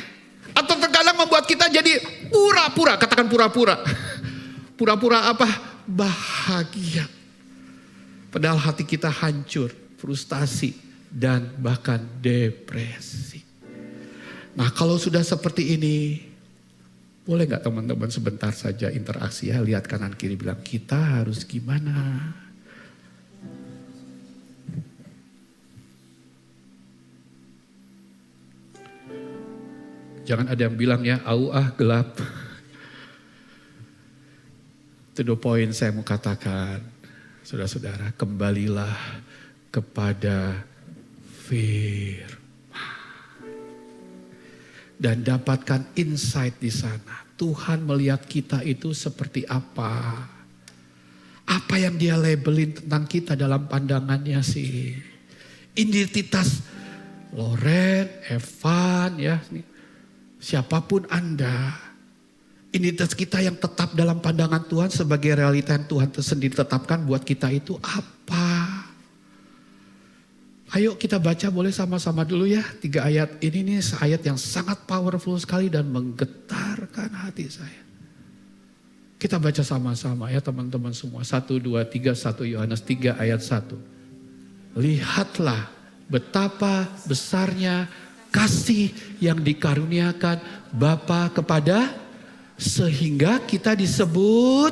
Atau terkadang membuat kita jadi pura-pura, katakan pura-pura. Pura-pura apa? Bahagia. Padahal hati kita hancur, frustasi, dan bahkan depresi. Nah kalau sudah seperti ini, boleh gak teman-teman sebentar saja interaksi ya, lihat kanan kiri bilang kita harus gimana. Jangan ada yang bilang ya, gelap. To the point saya mau katakan, saudara-saudara, kembalilah kepada firman. Dan dapatkan insight di sana. Tuhan melihat kita itu seperti apa. Apa yang dia labelin tentang kita dalam pandangannya sih. Identitas Loren, Evan, ya, siapapun Anda. Identitas kita yang tetap dalam pandangan Tuhan sebagai realita yang Tuhan sendiri tetapkan buat kita itu apa. Ayo kita baca boleh sama-sama dulu ya. 3 ayat ini nih ayat yang sangat powerful sekali dan menggetarkan hati saya. Kita baca sama-sama ya teman-teman semua. 1, 2, 3, 1 Yohanes 3 ayat 1. Lihatlah betapa besarnya kasih yang dikaruniakan Bapa kepada sehingga kita disebut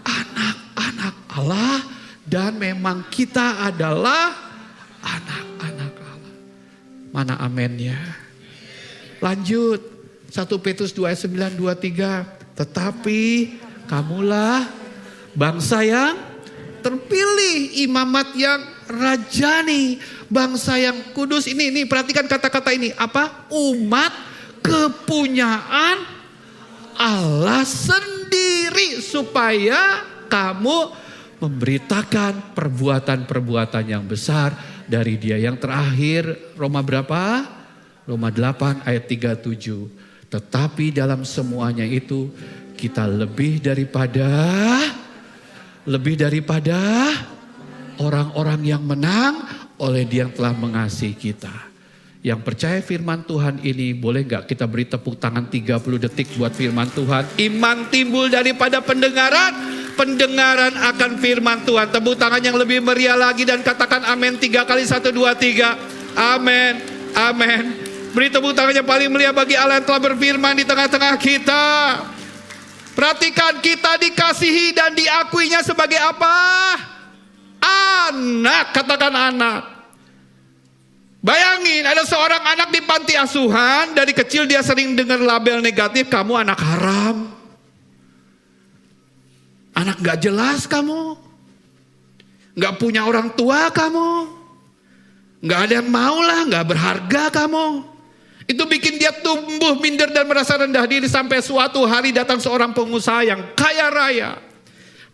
anak-anak Allah. Dan memang kita adalah anak-anak Allah. Mana amennya? Lanjut. 1 Petrus 2 ayat 9, 2, 3. Tetapi kamulah bangsa yang terpilih, imamat yang rajani, bangsa yang kudus. Ini perhatikan kata-kata ini. Apa? Umat kepunyaan Allah sendiri. Supaya kamu memberitakan perbuatan-perbuatan yang besar dari Dia. Yang terakhir Roma berapa? Roma 8 ayat 37. Tetapi dalam semuanya itu kita lebih daripada orang-orang yang menang oleh Dia yang telah mengasihi kita. Yang percaya firman Tuhan ini, boleh gak kita beri tepuk tangan 30 detik buat firman Tuhan. Iman timbul daripada pendengaran. Pendengaran akan firman Tuhan. Tepuk tangan yang lebih meriah lagi dan katakan amin 3 kali. 1, 2, 3. Amin, amin, Beri tepuk tangan yang paling mulia bagi Allah yang telah berfirman di tengah-tengah kita. Perhatikan, kita dikasihi dan diakuinya sebagai apa? Anak, katakan anak. Bayangin ada seorang anak di panti asuhan, dari kecil dia sering dengar label negatif, kamu anak haram. Anak gak jelas kamu. Gak punya orang tua kamu. Gak ada yang maulah, gak berharga kamu. Itu bikin dia tumbuh minder dan merasa rendah diri sampai suatu hari datang seorang pengusaha yang kaya raya.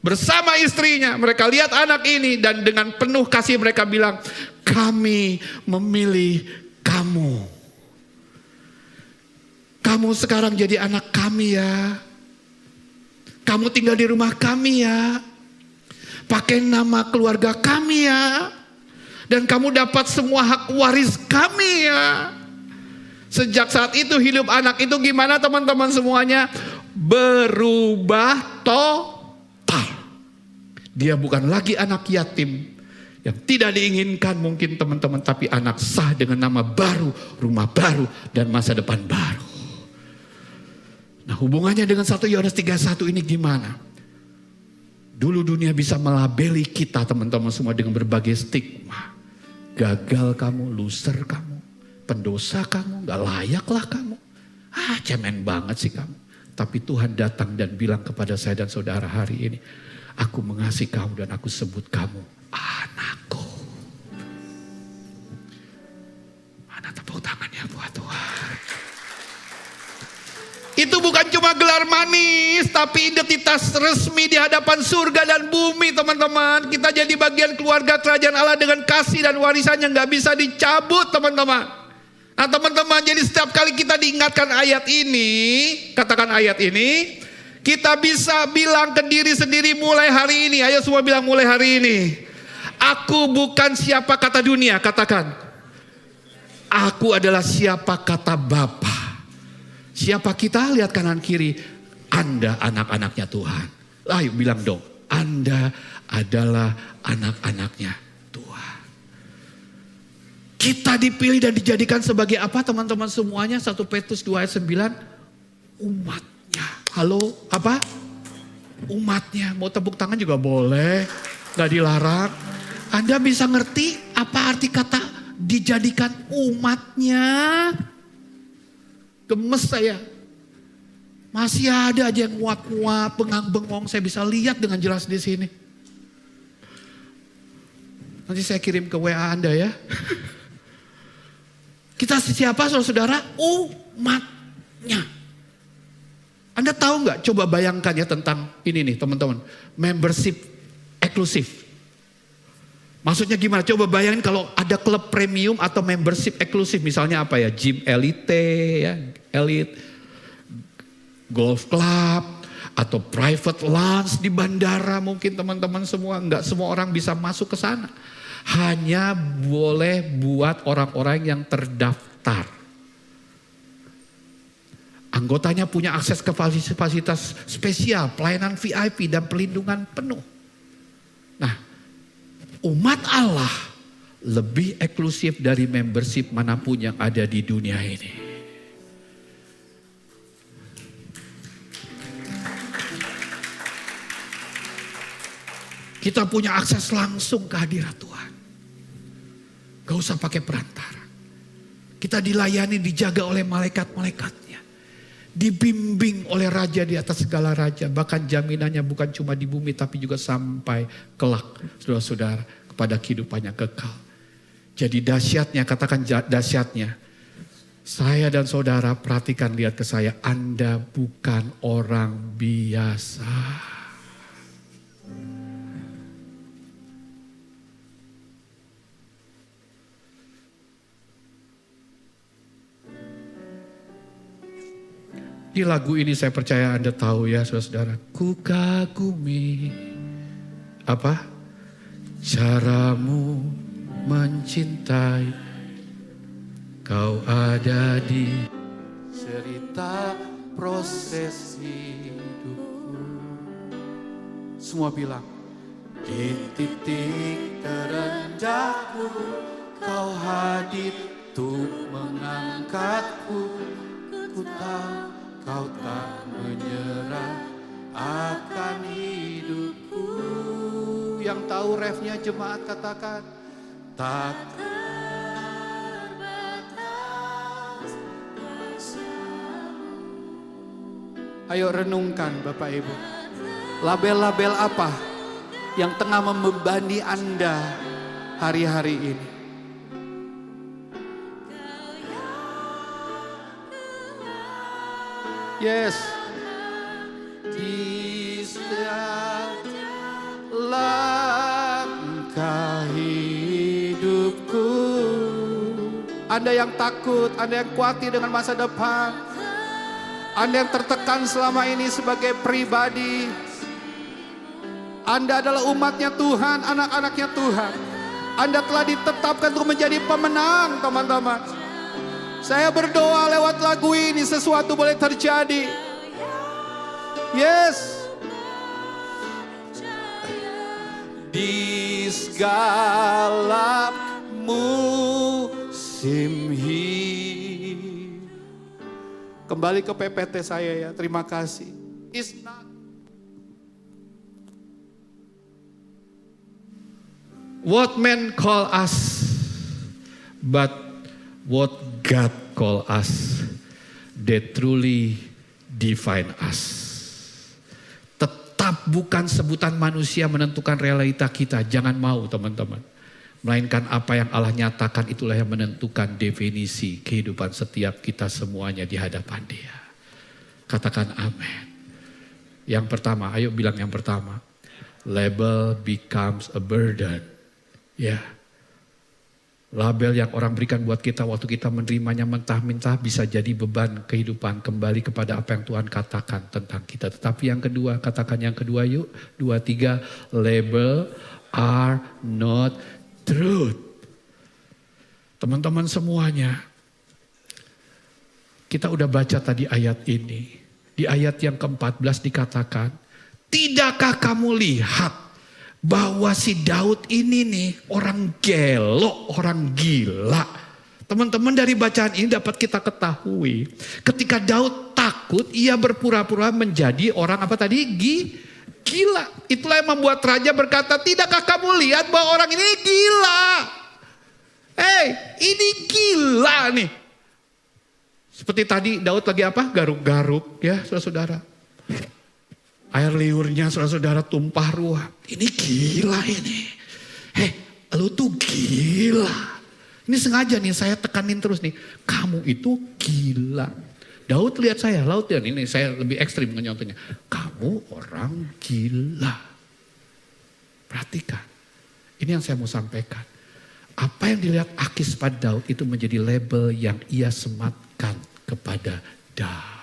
Bersama istrinya, mereka lihat anak ini dan dengan penuh kasih mereka bilang, kami memilih kamu. Kamu sekarang jadi anak kami ya. Kamu tinggal di rumah kami ya. Pakai nama keluarga kami ya. Dan kamu dapat semua hak waris kami ya. Sejak saat itu hidup anak itu gimana teman-teman semuanya? Berubah total. Dia bukan lagi anak yatim yang tidak diinginkan mungkin teman-teman, tapi anak sah dengan nama baru, rumah baru, dan masa depan baru. Nah, hubungannya dengan 1 Yohanes 3:1 ini gimana? Dulu dunia bisa melabeli kita teman-teman semua dengan berbagai stigma. Gagal kamu, loser kamu, pendosa kamu, gak layaklah kamu. Cemen banget sih kamu. Tapi Tuhan datang dan bilang kepada saya dan saudara hari ini, aku mengasihi kamu dan aku sebut kamu anakku. Mana tepuk tangannya buat Tuhan. Itu bukan cuma gelar manis, tapi identitas resmi di hadapan surga dan bumi teman-teman. Kita jadi bagian keluarga kerajaan Allah dengan kasih dan warisan yang gak bisa dicabut teman-teman. Nah teman-teman, jadi setiap kali kita diingatkan ayat ini, katakan ayat ini, kita bisa bilang ke diri sendiri mulai hari ini. Ayo semua bilang mulai hari ini. Aku bukan siapa kata dunia, katakan. Aku adalah siapa kata Bapa. Siapa kita? Lihat kanan kiri. Anda anak-anaknya Tuhan. Ayo bilang dong. Anda adalah anak-anaknya Tuhan. Kita dipilih dan dijadikan sebagai apa teman-teman semuanya? 1 Petrus 2 ayat 9. Umatnya. Halo, apa? Umatnya. Mau tepuk tangan juga boleh. Gak dilarang. Anda bisa ngerti apa arti kata dijadikan umatnya? Gemes saya. Masih ada aja yang nguap-nguap, pengang-bengong. Saya bisa lihat dengan jelas di sini. Nanti saya kirim ke WA Anda ya. Kita siapa saudara? Umatnya. Anda tahu nggak? Coba bayangkan ya tentang ini nih teman-teman. Membership eksklusif. Maksudnya gimana? Coba bayangin kalau ada klub premium atau membership eksklusif. Misalnya apa ya? Gym Elite, ya, Elite, golf club, atau private lunch di bandara. Mungkin teman-teman semua, nggak semua orang bisa masuk ke sana. Hanya boleh buat orang-orang yang terdaftar. Anggotanya punya akses ke fasilitas spesial, pelayanan VIP dan perlindungan penuh. Nah, umat Allah lebih eksklusif dari membership manapun yang ada di dunia ini. Kita punya akses langsung ke hadirat Tuhan. Gak usah pakai perantara. Kita dilayani, dijaga oleh malaikat-malaikatnya. Dibimbing oleh raja di atas segala raja. Bahkan jaminannya bukan cuma di bumi tapi juga sampai kelak. Saudara-saudara, kepada kehidupannya kekal. Jadi dahsyatnya, katakan dahsyatnya. Saya dan saudara perhatikan, lihat ke saya. Anda bukan orang biasa. Di lagu ini saya percaya Anda tahu ya saudara-saudara. Ku kagumi apa? Caramu mencintai. Kau ada di cerita proses hidupku. Semua bilang. Di titik terendahku kau hadir untuk mengangkatku. Ku tahu kau tak menyerah akan hidupku. Yang tahu refnya jemaat katakan, tak terbatas kuasa-Mu. Ayo renungkan Bapak Ibu, label-label apa yang tengah membebani Anda hari-hari ini? Yes. Di setiap langkah hidupku. Anda yang takut, Anda yang khawatir dengan masa depan, Anda yang tertekan selama ini sebagai pribadi, Anda adalah umatnya Tuhan, anak-anaknya Tuhan. Anda telah ditetapkan untuk menjadi pemenang, teman-teman. Saya berdoa lewat lagu ini sesuatu boleh terjadi. Yes. Di segala musim hidup. Kembali ke PPT saya ya, terima kasih. It's not what men call us, but what God call us, they truly define us. Tetap bukan sebutan manusia menentukan realita kita, jangan mau teman-teman. Melainkan apa yang Allah nyatakan itulah yang menentukan definisi kehidupan setiap kita semuanya di hadapan Dia. Katakan amin. Yang pertama, ayo bilang yang pertama. Label becomes a burden. Ya. Label yang orang berikan buat kita waktu kita menerimanya mentah-mentah bisa jadi beban kehidupan kembali kepada apa yang Tuhan katakan tentang kita. Tetapi yang kedua, katakan yang kedua yuk. 2, 3, label are not truth. Teman-teman semuanya, kita udah baca tadi ayat ini. Di ayat yang ke-14 dikatakan, tidakkah kamu lihat bahwa si Daud ini nih orang gelo, orang gila. Teman-teman dari bacaan ini dapat kita ketahui. Ketika Daud takut, ia berpura-pura menjadi orang apa tadi? Gila. Itulah yang membuat raja berkata, tidakkah kamu lihat bahwa orang ini gila? Ini gila nih. Seperti tadi Daud lagi apa? Garuk-garuk ya saudara-saudara. Air liurnya saudara-saudara tumpah ruah. Ini gila ini. Lu tuh gila. Ini sengaja nih saya tekanin terus nih. Kamu itu gila. Daud lihat saya, Laut dan ini saya lebih ekstrim menyontohnya. Kamu orang gila. Perhatikan. Ini yang saya mau sampaikan. Apa yang dilihat Akis pada Daud itu menjadi label yang ia sematkan kepada Daud.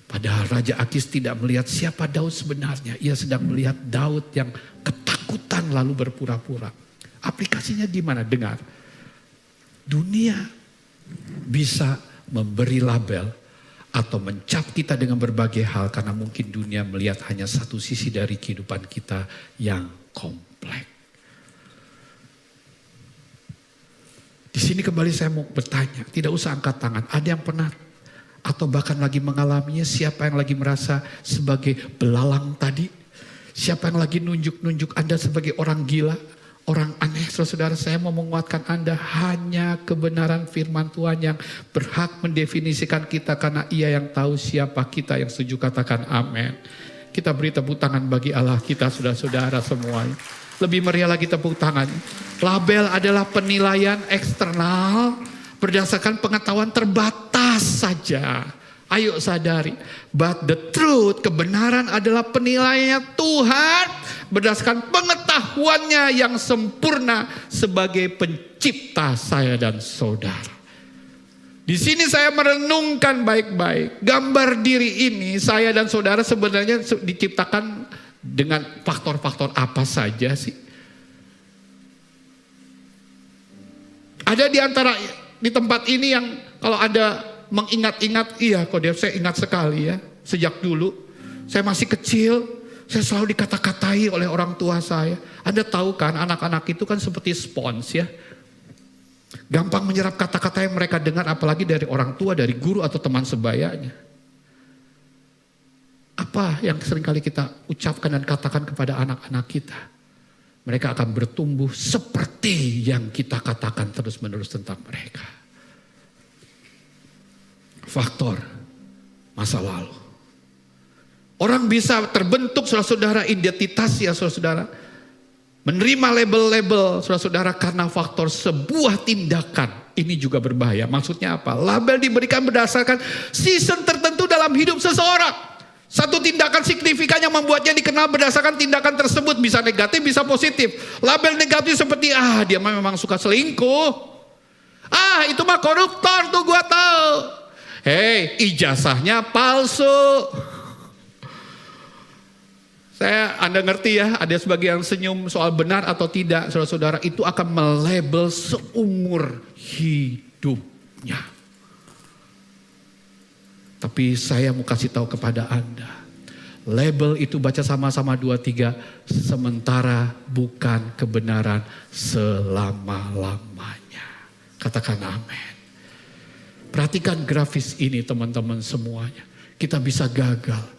Padahal Raja Akis tidak melihat siapa Daud sebenarnya. Ia sedang melihat Daud yang ketakutan lalu berpura-pura. Aplikasinya di mana? Dengar. Dunia bisa memberi label atau mencap kita dengan berbagai hal karena mungkin dunia melihat hanya satu sisi dari kehidupan kita yang kompleks. Di sini kembali saya mau bertanya, tidak usah angkat tangan. Ada yang pernah atau bahkan lagi mengalaminya, siapa yang lagi merasa sebagai belalang tadi? Siapa yang lagi nunjuk-nunjuk Anda sebagai orang gila, orang aneh? Saudara, saya mau menguatkan Anda, hanya kebenaran firman Tuhan yang berhak mendefinisikan kita karena Ia yang tahu siapa kita. Yang setuju katakan amin. Kita beri tepuk tangan bagi Allah kita, saudara-saudara semuanya. Lebih meriah lagi tepuk tangan. Label adalah penilaian eksternal berdasarkan pengetahuan terbatas saja. Ayo sadari. But the truth, kebenaran adalah penilaian Tuhan berdasarkan pengetahuannya yang sempurna sebagai pencipta saya dan saudara. Di sini saya merenungkan baik-baik. Gambar diri ini saya dan saudara sebenarnya diciptakan dengan faktor-faktor apa saja sih? Ada di antara di tempat ini yang kalau ada mengingat-ingat, iya kok dia saya ingat sekali ya. Sejak dulu saya masih kecil, saya selalu dikata-katai oleh orang tua saya. Anda tahu kan anak-anak itu kan seperti spons ya. Gampang menyerap kata-kata yang mereka dengar, apalagi dari orang tua, dari guru atau teman sebayanya. Apa yang seringkali kita ucapkan dan katakan kepada anak-anak kita? Mereka akan bertumbuh seperti yang kita katakan terus-menerus tentang mereka. Faktor masa lalu. Orang bisa terbentuk, saudara-saudara, identitasnya, saudara-saudara, menerima label-label, saudara-saudara, karena faktor sebuah tindakan. Ini juga berbahaya. Maksudnya apa? Label diberikan berdasarkan season tertentu dalam hidup seseorang. Satu tindakan signifikan yang membuatnya dikenal berdasarkan tindakan tersebut. Bisa negatif, bisa positif. Label negatif seperti, dia memang suka selingkuh. Itu mah koruptor tuh, gua tahu. Hei, ijazahnya palsu. Anda ngerti ya, ada sebagian senyum soal benar atau tidak, saudara-saudara, itu akan melabel seumur hidupnya. Tapi saya mau kasih tahu kepada Anda, label itu baca sama-sama 2-3, sementara bukan kebenaran selama-lamanya. Katakan amin. Perhatikan grafis ini teman-teman semuanya. Kita bisa gagal,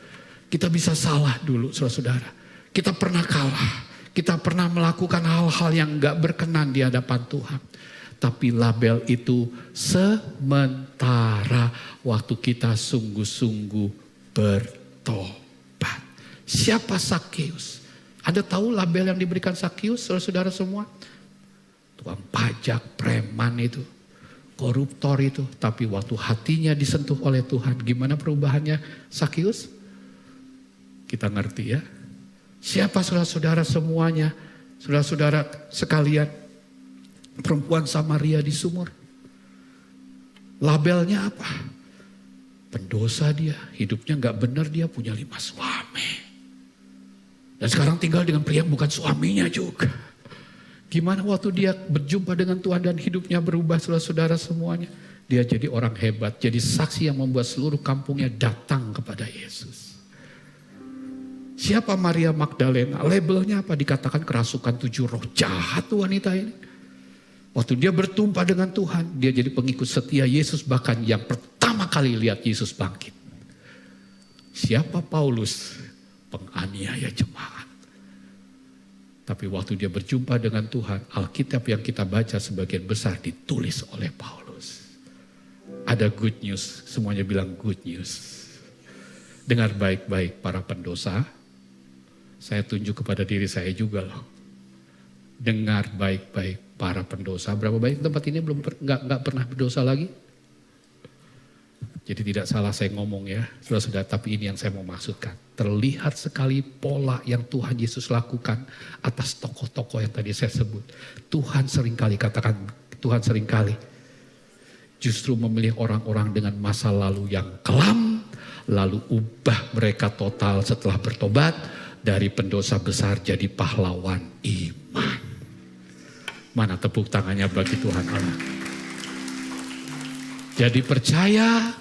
kita bisa salah dulu saudara-saudara. Kita pernah kalah, kita pernah melakukan hal-hal yang gak berkenan di hadapan Tuhan. Tapi label itu sementara waktu kita sungguh-sungguh bertobat. Siapa Sakeus? Anda tahu label yang diberikan Sakeus, saudara-saudara semua? Tukang pajak, preman itu, koruptor itu. Tapi waktu hatinya disentuh oleh Tuhan, gimana perubahannya Sakeus? Kita ngerti ya. Siapa saudara-saudara semuanya? Saudara-saudara sekalian, perempuan Samaria di sumur. Labelnya apa? Pendosa dia, hidupnya gak benar, dia punya 5 suami. Dan sekarang tinggal dengan pria yang bukan suaminya juga. Gimana waktu dia berjumpa dengan Tuhan dan hidupnya berubah, saudara-saudara semuanya. Dia jadi orang hebat, jadi saksi yang membuat seluruh kampungnya datang kepada Yesus. Siapa Maria Magdalena? Labelnya apa? Dikatakan kerasukan 7 roh jahat wanita ini. Waktu dia bertumpah dengan Tuhan, dia jadi pengikut setia Yesus, bahkan yang pertama kali lihat Yesus bangkit. Siapa Paulus? Penganiaya jemaat. Tapi waktu dia berjumpa dengan Tuhan, Alkitab yang kita baca sebagian besar ditulis oleh Paulus. Ada good news, semuanya bilang good news. Dengar baik-baik para pendosa, saya tunjuk kepada diri saya juga loh. Dengar baik-baik para pendosa. Berapa banyak tempat ini belum nggak pernah berdosa lagi? Jadi tidak salah saya ngomong ya, saudara-saudara. Tapi ini yang saya mau maksudkan. Terlihat sekali pola yang Tuhan Yesus lakukan atas tokoh-tokoh yang tadi saya sebut. Tuhan seringkali justru memilih orang-orang dengan masa lalu yang kelam, lalu ubah mereka total setelah bertobat, dari pendosa besar jadi pahlawan iman. Mana tepuk tangannya bagi Tuhan Allah. Jadi percaya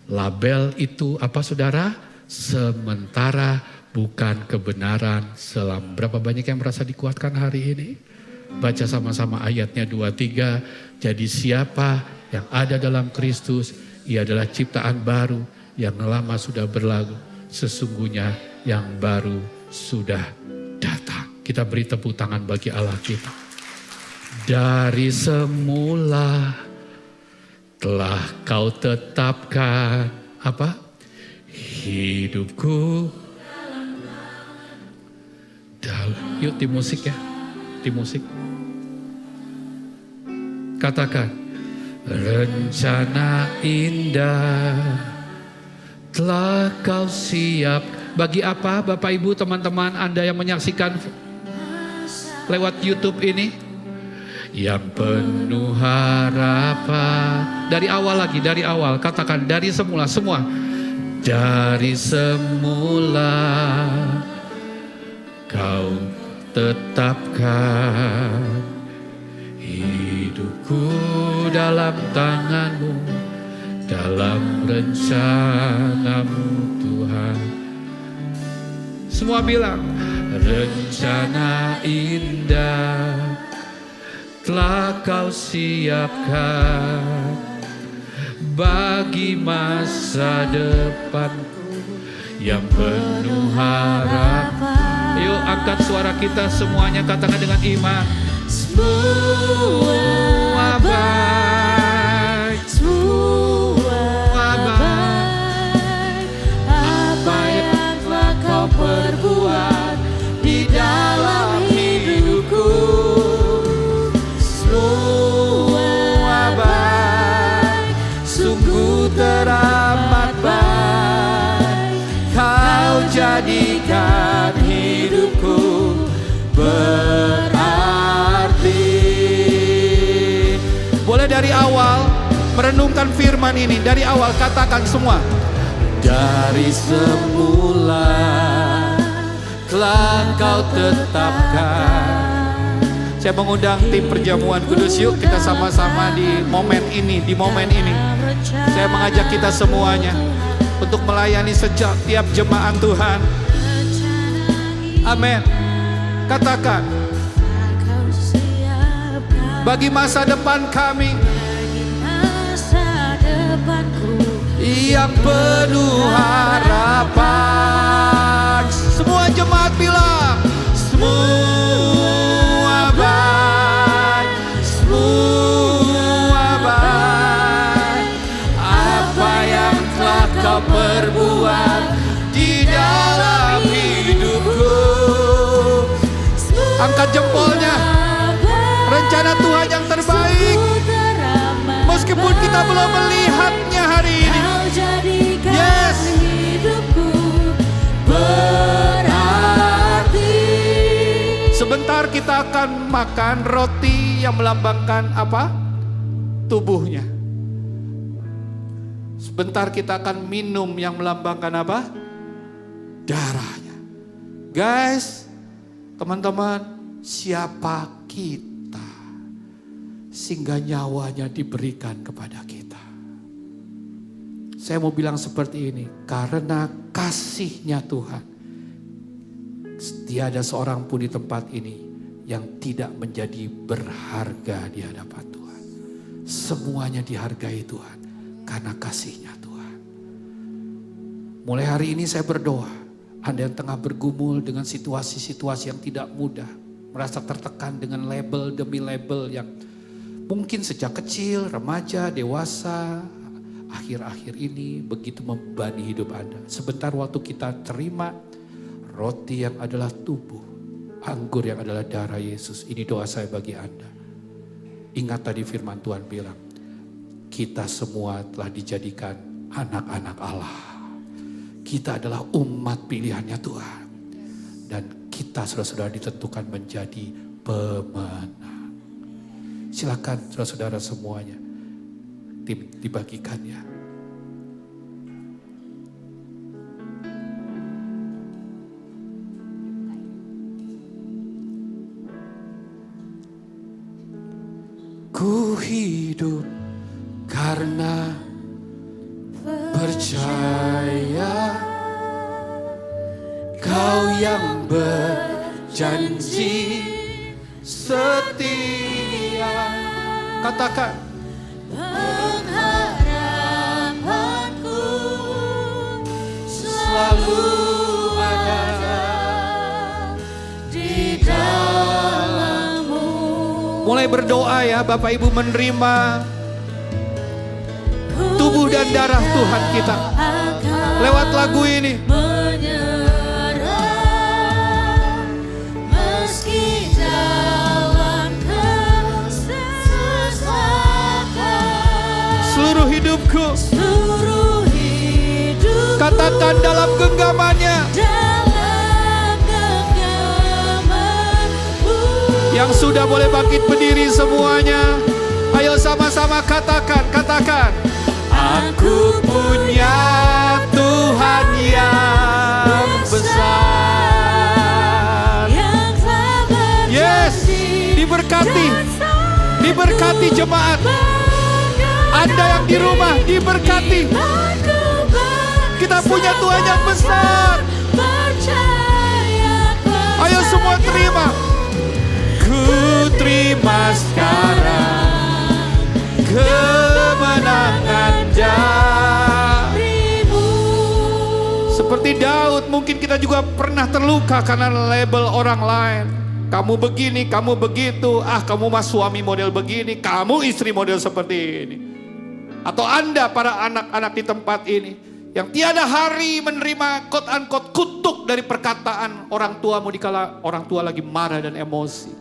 label itu apa saudara? Sementara, bukan kebenaran selama. Berapa banyak yang merasa dikuatkan hari ini? Baca sama-sama ayatnya 2-3. Jadi siapa yang ada dalam Kristus, ia adalah ciptaan baru, yang lama sudah berlalu, sesungguhnya yang baru sudah datang. Kita beri tepuk tangan bagi Allah kita. Dari semula telah kau tetapkan apa? Hidupku. Yuk tim musik ya, tim musik. Katakan, rencana indah telah kau siap. Bagi apa Bapak Ibu teman-teman Anda yang menyaksikan lewat YouTube ini? Yang penuh harapan. Dari awal lagi, dari awal. Katakan dari semula, semua. Dari semula kau tetapkan hidupku dalam tanganmu, dalam rencanamu Tuhan. Semua bilang, rencana indah telah Kau siapkan bagi masa depanku yang penuh harapan. Yuk angkat suara kita semuanya, katakan dengan iman. Semua baik, semua baik, apa yang telah Kau perbuat di dalam hidupku. Semua baik, sungguh teramat baik, Kau jadikan hidupku berarti. Boleh dari awal merenungkan firman ini, dari awal katakan semua. Dari semula telah Kau tetapkan. Saya mengundang tim perjamuan kudus, yuk kita sama-sama di momen ini, Saya mengajak kita semuanya untuk melayani setiap jemaat Tuhan. Amin. Katakan, bagi masa depan kami yang penuh harapan. Semua jemaat bilang, semua baik, semua baik, apa yang telah Kau perbuat di dalam hidupku. Angkat jempolnya. Rencana Tuhan yang terbaik, meskipun kita belum melihatnya hari ini. Yes. Berarti. Sebentar kita akan makan roti yang melambangkan apa? Tubuhnya. Sebentar kita akan minum yang melambangkan apa? Darahnya. Guys, teman-teman, siapa kita sehingga nyawanya diberikan kepada kita? Saya mau bilang seperti ini, karena kasih-Nya Tuhan, tiada seorang pun di tempat ini yang tidak menjadi berharga di hadapan Tuhan. Semuanya dihargai Tuhan karena kasih-Nya Tuhan. Mulai hari ini saya berdoa, Anda yang tengah bergumul dengan situasi-situasi yang tidak mudah, merasa tertekan dengan label demi label yang mungkin sejak kecil, remaja, dewasa, akhir-akhir ini begitu membebani hidup Anda. Sebentar waktu kita terima roti yang adalah tubuh, anggur yang adalah darah Yesus. Ini doa saya bagi Anda. Ingat tadi firman Tuhan bilang, kita semua telah dijadikan anak-anak Allah. Kita adalah umat pilihannya Tuhan. Dan kita saudara-saudara ditentukan menjadi pemenang. Silakan saudara-saudara semuanya, tim dibagikan ya. Ku hidup karena percaya Kau yang berjanji setia. Katakan, pengharapanku selalu ada di dalam-Mu. Mulai berdoa ya Bapak Ibu, menerima tubuh dan darah Tuhan kita lewat lagu ini. Seluruh hidupku, katakan dalam genggamannya, yang sudah boleh bangkit berdiri semuanya. Ayo sama-sama katakan. Aku punya Tuhan yang besar. Yes, diberkati jemaat. Anda yang di rumah diberkati. Kita punya Tuhan yang besar. Ayo semua terima. Ku terima sekali. Seperti Daud, mungkin kita juga pernah terluka karena label orang lain. Kamu begini, kamu begitu, kamu mas suami model begini, kamu istri model seperti ini. Atau Anda para anak-anak di tempat ini yang tiada hari menerima quote unquote kutuk dari perkataan orang tuamu dikala orang tua lagi marah dan emosi.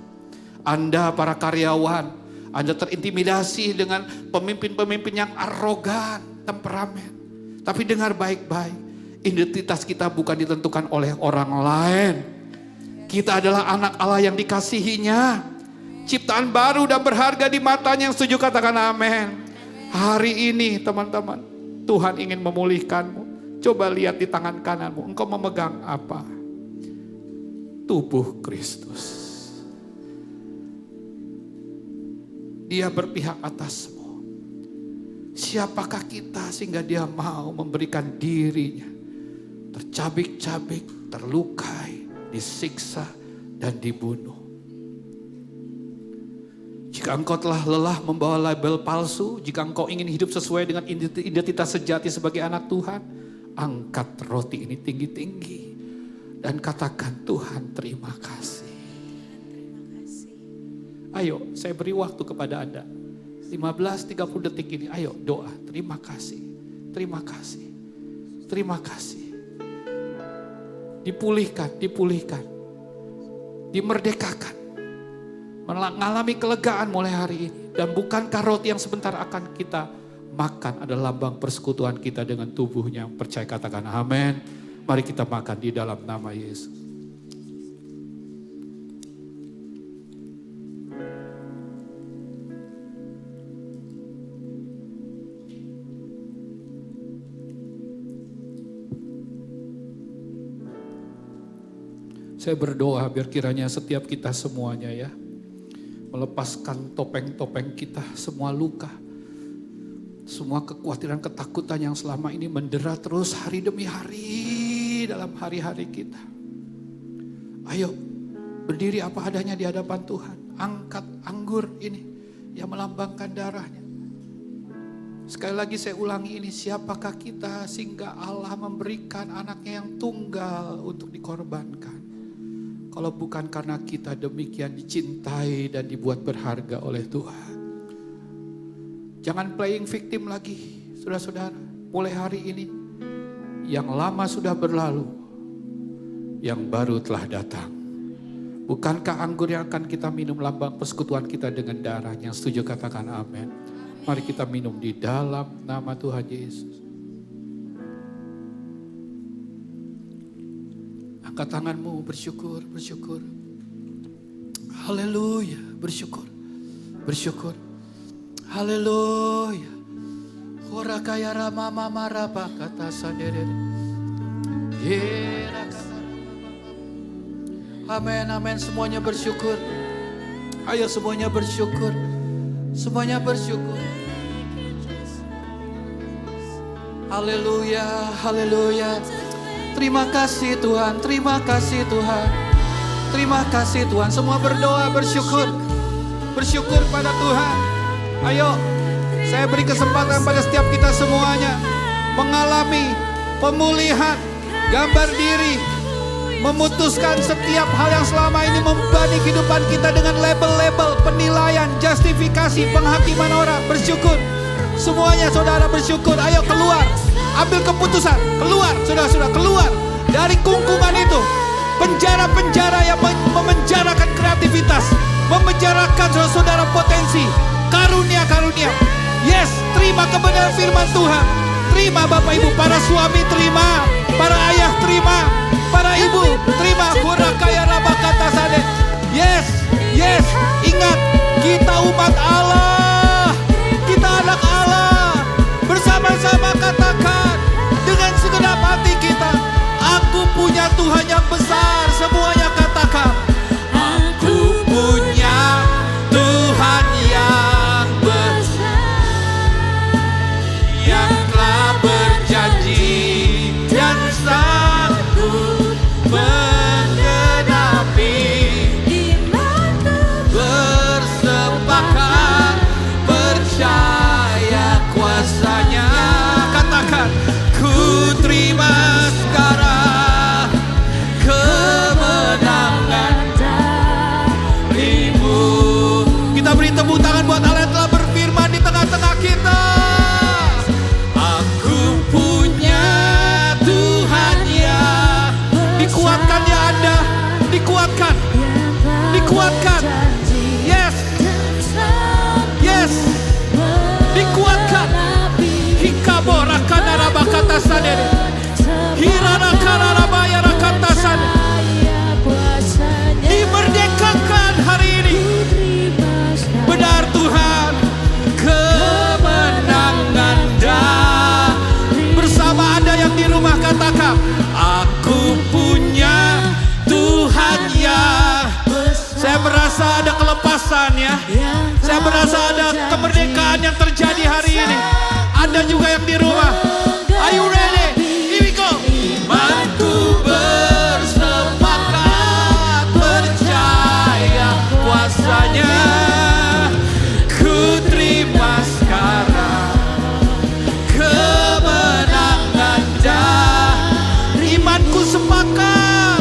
Anda para karyawan, Anda terintimidasi dengan pemimpin-pemimpin yang arogan, temperamen. Tapi dengar baik-baik, identitas kita bukan ditentukan oleh orang lain. Kita adalah anak Allah yang dikasihinya. Ciptaan baru dan berharga di matanya, yang setuju katakan amin. Hari ini teman-teman, Tuhan ingin memulihkanmu. Coba lihat di tangan kananmu, engkau memegang apa? Tubuh Kristus. Dia berpihak atasmu. Siapakah kita sehingga dia mau memberikan dirinya tercabik-cabik, terlukai, disiksa dan dibunuh. Jika engkau telah lelah membawa label palsu, jika engkau ingin hidup sesuai dengan identitas sejati sebagai anak Tuhan, angkat roti ini tinggi-tinggi dan katakan, Tuhan terima kasih. Ayo, saya beri waktu kepada Anda. 15-30 detik ini, ayo doa. Terima kasih, terima kasih, terima kasih. Dipulihkan, dimerdekakan. Mengalami kelegaan mulai hari ini. Dan bukankah roti yang sebentar akan kita makan adalah lambang persekutuan kita dengan tubuhnya. Percaya katakan amin. Mari kita makan di dalam nama Yesus. Saya berdoa biar kiranya setiap kita semuanya ya, melepaskan topeng-topeng kita, semua luka, semua kekhawatiran, ketakutan yang selama ini mendera terus hari demi hari dalam hari-hari kita. Ayo berdiri apa adanya di hadapan Tuhan, angkat anggur ini yang melambangkan darahnya. Sekali lagi saya ulangi ini, siapakah kita sehingga Allah memberikan anaknya yang tunggal untuk dikorbankan. Kalau bukan karena kita demikian dicintai dan dibuat berharga oleh Tuhan. Jangan playing victim lagi, saudara-saudara. Mulai hari ini, yang lama sudah berlalu, yang baru telah datang. Bukankah anggur yang akan kita minum lambang persekutuan kita dengan darahnya? Setuju katakan amin. Mari kita minum di dalam nama Tuhan Yesus. Angkat tanganmu, bersyukur, bersyukur. Haleluya, bersyukur, bersyukur. Haleluya. Horakaya rama mama rapa kata sadere. Amin, amin. Semuanya bersyukur. Ayo semuanya bersyukur. Semuanya bersyukur. Haleluya, haleluya. Terima kasih Tuhan, terima kasih Tuhan. Terima kasih Tuhan. Semua berdoa, bersyukur. Bersyukur pada Tuhan. Ayo, saya beri kesempatan pada setiap kita semuanya mengalami pemulihan, gambar diri, memutuskan setiap hal yang selama ini membebani kehidupan kita dengan label-label, penilaian, justifikasi, penghakiman orang. Bersyukur. Semuanya saudara bersyukur. Ayo keluar. Ambil keputusan, keluar, saudara-saudara, keluar dari kungkungan itu. Penjara-penjara yang memenjarakan kreativitas, memenjarakan saudara-saudara potensi, karunia-karunia. Yes, terima kebenaran firman Tuhan. Terima Bapak Ibu, para suami terima, para ayah terima, para ibu terima. Hurakaya rabakata sade. Yes, yes, ingat kita umat Allah, kita anak Allah. Bersama-sama katakan dengan segenap hati kita, aku punya Tuhan yang besar. Semuanya katakan, aku punya Tuhan yang besar, yang telah berjanji dan sanggup menggenapi imanku. Bersepakat percaya kuasanya. rakana rabakata sadere. Hirana kararabaya rakata sadere. Dimerdekakan hari ini. Benar Tuhan, kemenangan dah bersama Anda yang di rumah. Katakan, aku punya Tuhan yang. Saya merasa ada kelepasan ya. Saya merasa ada kemerdekaan yang terjadi hari ini. Anda juga yang di rumah. Are you ready? Here we go. Imanku bersepakat, percaya kuasanya. Ku terima sekarang kemenangan dah. Imanku sepakat.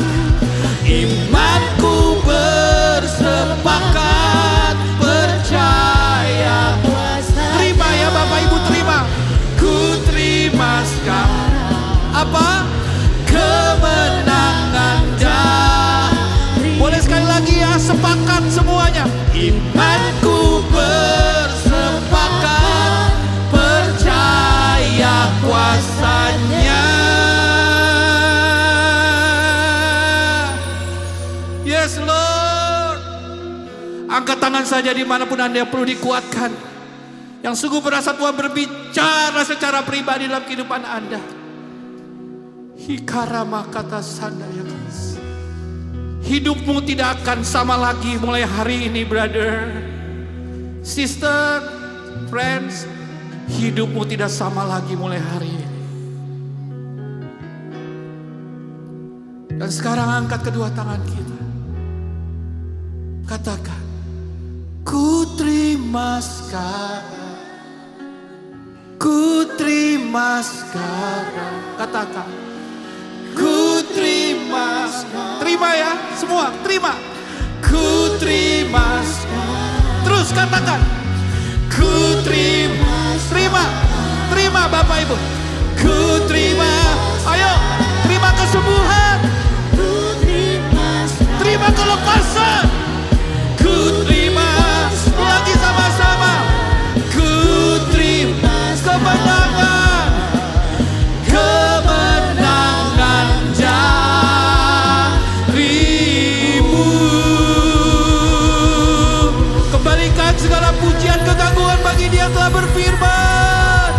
Imanku bersepakat, percaya. Terima ya Bapak Ibu, terima. Ku terima sekarang. Apa? Kemenangan dah. Boleh sekali lagi ya, sepakat semuanya. Imanku bersepakat, percaya kuasanya. Yes Lord. Angkat tangan saja dimanapun Anda yang perlu dikuatkan. Yang sungguh merasa Tuhan berbicara secara pribadi dalam kehidupan Anda. Hikarama kata sandaya. Hidupmu tidak akan sama lagi mulai hari ini, brother, sister, friends. Hidupmu tidak sama lagi mulai hari ini. Dan sekarang angkat kedua tangan kita. Katakan, ku terima sekarang, ku terima sekarang. Katakan, ku terima sekarang. Terima ya, semua terima. Ku terima sekarang. Terus katakan, ku terima. Terima, terima Bapak Ibu. Ku terima. Ayo, terima kesembuhan. Terima kelepasan. Ku terima. Lagi sama-sama. Ku terima kemenangan. Kemenangan darimu. Kembalikan segala pujian kegagungan bagi Dia yang telah berfirman.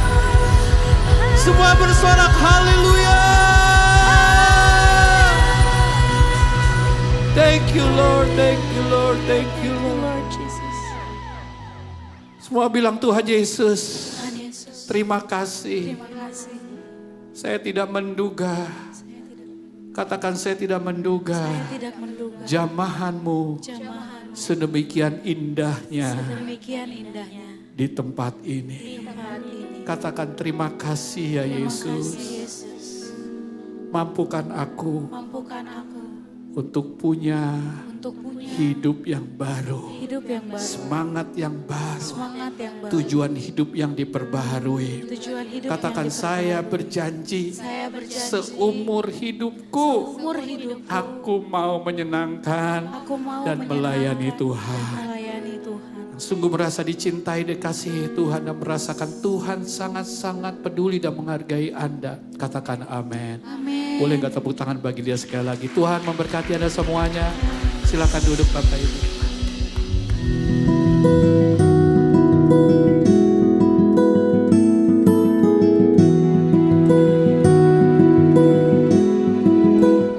Semua bersorak haleluya. Thank you Lord, thank you Lord, thank you Lord Jesus. Semua bilang Tuhan Yesus, terima kasih. Saya tidak menduga. Katakan, saya tidak menduga. Jamahanmu sedemikian indahnya di tempat ini. Katakan, terima kasih ya Yesus. Mampukan aku untuk punya hidup yang baru, semangat yang baru, tujuan hidup yang diperbaharui. Katakan, saya berjanji seumur hidupku aku mau menyenangkan dan melayani Tuhan. Sungguh merasa dicintai, dikasihi Tuhan, dan merasakan Tuhan sangat-sangat peduli dan menghargai Anda. Katakan amin. Boleh gak tepuk tangan bagi Dia sekali lagi. Tuhan memberkati Anda semuanya. Silakan duduk Bapak Ibu.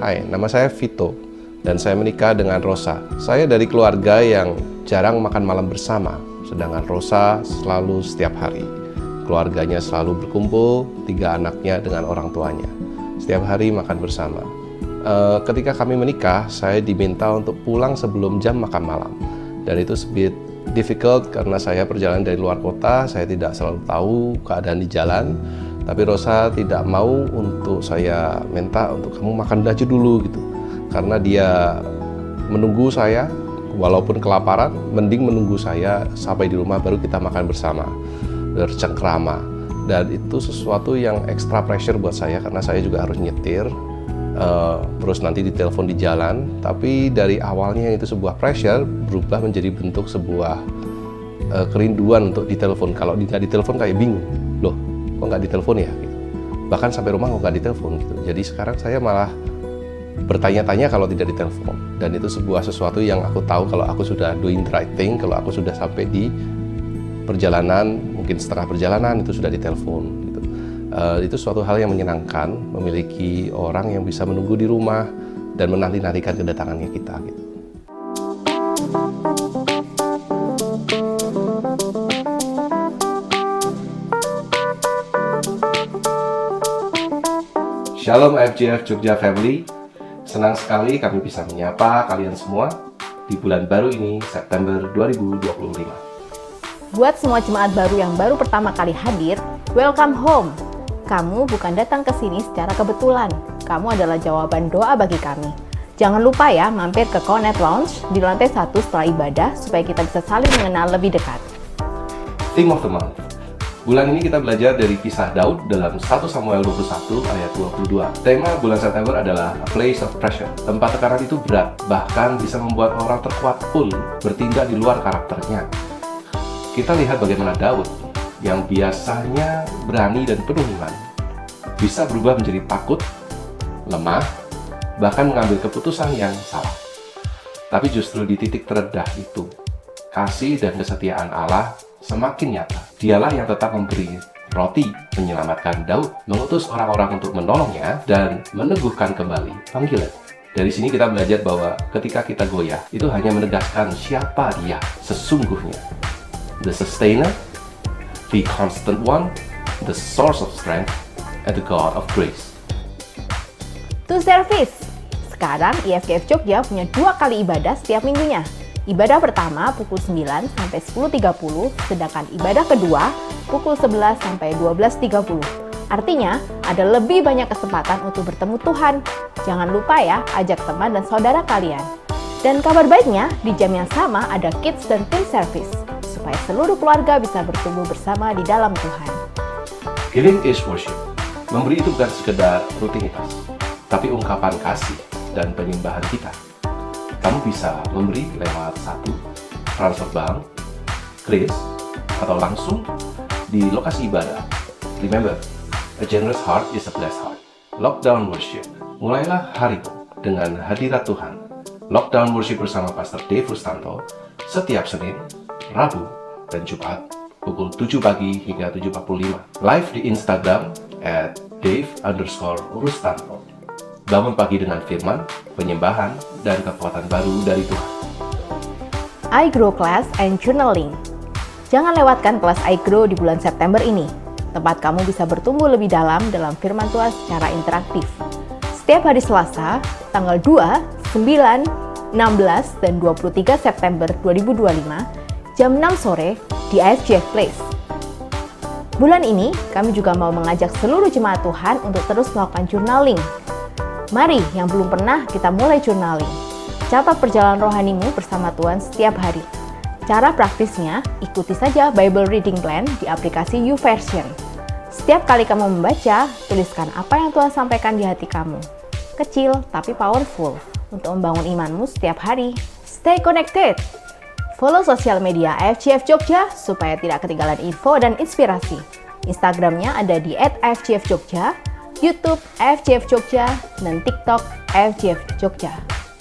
Hai, nama saya Vito dan saya menikah dengan Rosa. Saya dari keluarga yang jarang makan malam bersama, sedangkan Rosa selalu setiap hari. Keluarganya selalu berkumpul, 3 anaknya dengan orang tuanya. Setiap hari makan bersama. Ketika kami menikah, saya diminta untuk pulang sebelum jam makan malam. Dan itu sedikit difficult karena saya perjalanan dari luar kota, saya tidak selalu tahu keadaan di jalan. Tapi Rosa tidak mau untuk saya minta untuk kamu makan aja dulu gitu. Karena dia menunggu saya, walaupun kelaparan, mending menunggu saya sampai di rumah baru kita makan bersama, bercengkrama. Dan itu sesuatu yang extra pressure buat saya karena saya juga harus nyetir, terus nanti ditelepon di jalan. Tapi dari awalnya itu sebuah pressure berubah menjadi bentuk sebuah kerinduan untuk ditelepon. Kalau nggak ditelepon kayak bingung, loh kok nggak ditelepon ya? Gitu. Bahkan sampai rumah kok nggak ditelepon gitu. Jadi sekarang saya malah bertanya-tanya kalau tidak ditelepon. Dan itu sesuatu yang aku tahu kalau aku sudah doing the right thing, kalau aku sudah sampai di perjalanan, mungkin setengah perjalanan itu sudah ditelepon. Gitu. Itu suatu hal yang menyenangkan, memiliki orang yang bisa menunggu di rumah dan menanti-nantikan kedatangannya kita. Gitu. Shalom FGF Jogja Family, senang sekali kami bisa menyapa kalian semua di bulan baru ini, September 2025. Buat semua jemaat baru yang baru pertama kali hadir, welcome home. Kamu bukan datang ke sini secara kebetulan, kamu adalah jawaban doa bagi kami. Jangan lupa ya, mampir ke Connect Lounge di lantai 1 setelah ibadah supaya kita bisa saling mengenal lebih dekat. Theme of the month. Bulan ini kita belajar dari kisah Daud dalam 1 Samuel 21 ayat 22. Tema bulan September adalah A Place of Pressure. Tempat tekanan itu berat, bahkan bisa membuat orang terkuat pun bertindak di luar karakternya. Kita lihat bagaimana Daud, yang biasanya berani dan penuh iman, bisa berubah menjadi takut, lemah, bahkan mengambil keputusan yang salah. Tapi justru di titik terendah itu, kasih dan kesetiaan Allah semakin nyata. Dialah yang tetap memberi roti menyelamatkan Daud, mengutus orang-orang untuk menolongnya dan meneguhkan kembali panggilan. Dari sini kita belajar bahwa ketika kita goyah, itu hanya menegaskan siapa Dia sesungguhnya. The Sustainer, the Constant One, the Source of Strength, and the God of Grace. To service. Sekarang IFGF Jogja punya 2 kali ibadah setiap minggunya. Ibadah pertama pukul 9 sampai 10.30, sedangkan ibadah kedua pukul 11 sampai 12.30. Artinya, ada lebih banyak kesempatan untuk bertemu Tuhan. Jangan lupa ya, ajak teman dan saudara kalian. Dan kabar baiknya, di jam yang sama ada kids dan teen service, supaya seluruh keluarga bisa bertumbuh bersama di dalam Tuhan. Giving is worship. Memberi itu bukan sekedar rutinitas, tapi ungkapan kasih dan penyembahan kita. Kamu bisa memberi lewat 1. transfer bank, kris, atau langsung di lokasi ibadah. Remember, a generous heart is a blessed heart. Lockdown Worship. Mulailah harimu dengan hadirat Tuhan. Lockdown Worship bersama Pastor Dave Rustanto setiap Senin, Rabu, dan Jumat pukul 7 pagi hingga 7.45. Live di Instagram @Dave_Rustanto. Bangun pagi dengan firman, penyembahan, dan kekuatan baru dari Tuhan. iGrow Class and Journaling. Jangan lewatkan kelas iGrow di bulan September ini. Tempat kamu bisa bertumbuh lebih dalam firman Tuhan secara interaktif. Setiap hari Selasa, tanggal 2, 9, 16, dan 23 September 2025, jam 6 sore di IFGF Place. Bulan ini, kami juga mau mengajak seluruh jemaat Tuhan untuk terus melakukan journaling. Mari, yang belum pernah, kita mulai journaling. Catat perjalanan rohanimu bersama Tuhan setiap hari. Cara praktisnya, ikuti saja Bible Reading Plan di aplikasi YouVersion. Setiap kali kamu membaca, tuliskan apa yang Tuhan sampaikan di hati kamu. Kecil tapi powerful untuk membangun imanmu setiap hari. Stay connected! Follow sosial media IFGF Jogja supaya tidak ketinggalan info dan inspirasi. Instagramnya ada di @IFGF Jogja, YouTube IFGF Jogja, dan TikTok IFGF Jogja.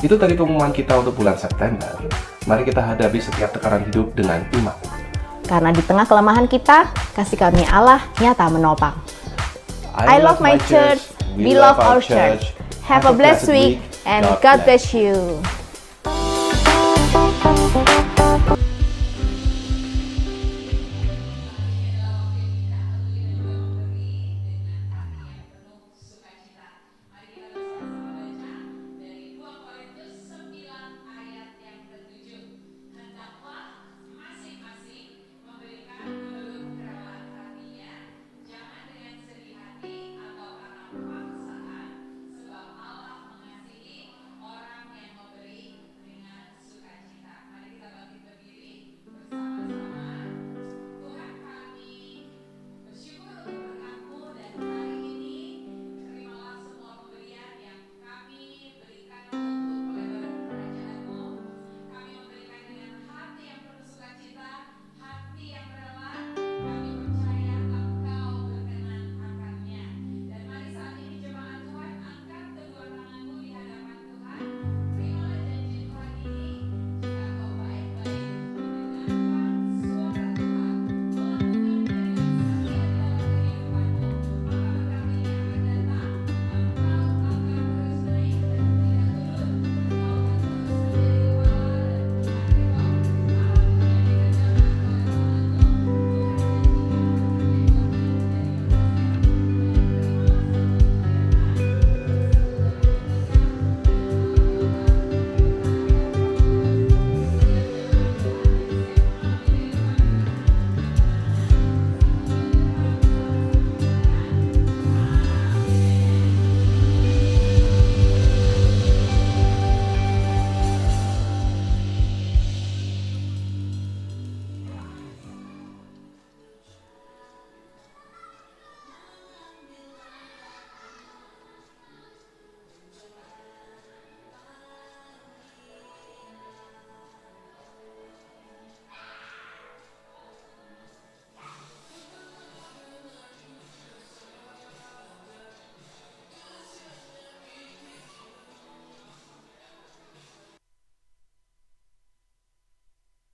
Itu tadi pengumuman kita untuk bulan September. Mari kita hadapi setiap tekanan hidup dengan iman. Karena di tengah kelemahan kita, kasih karunia Allah nyata menopang. I love my church, we love our church. Have a blessed week, and God bless you.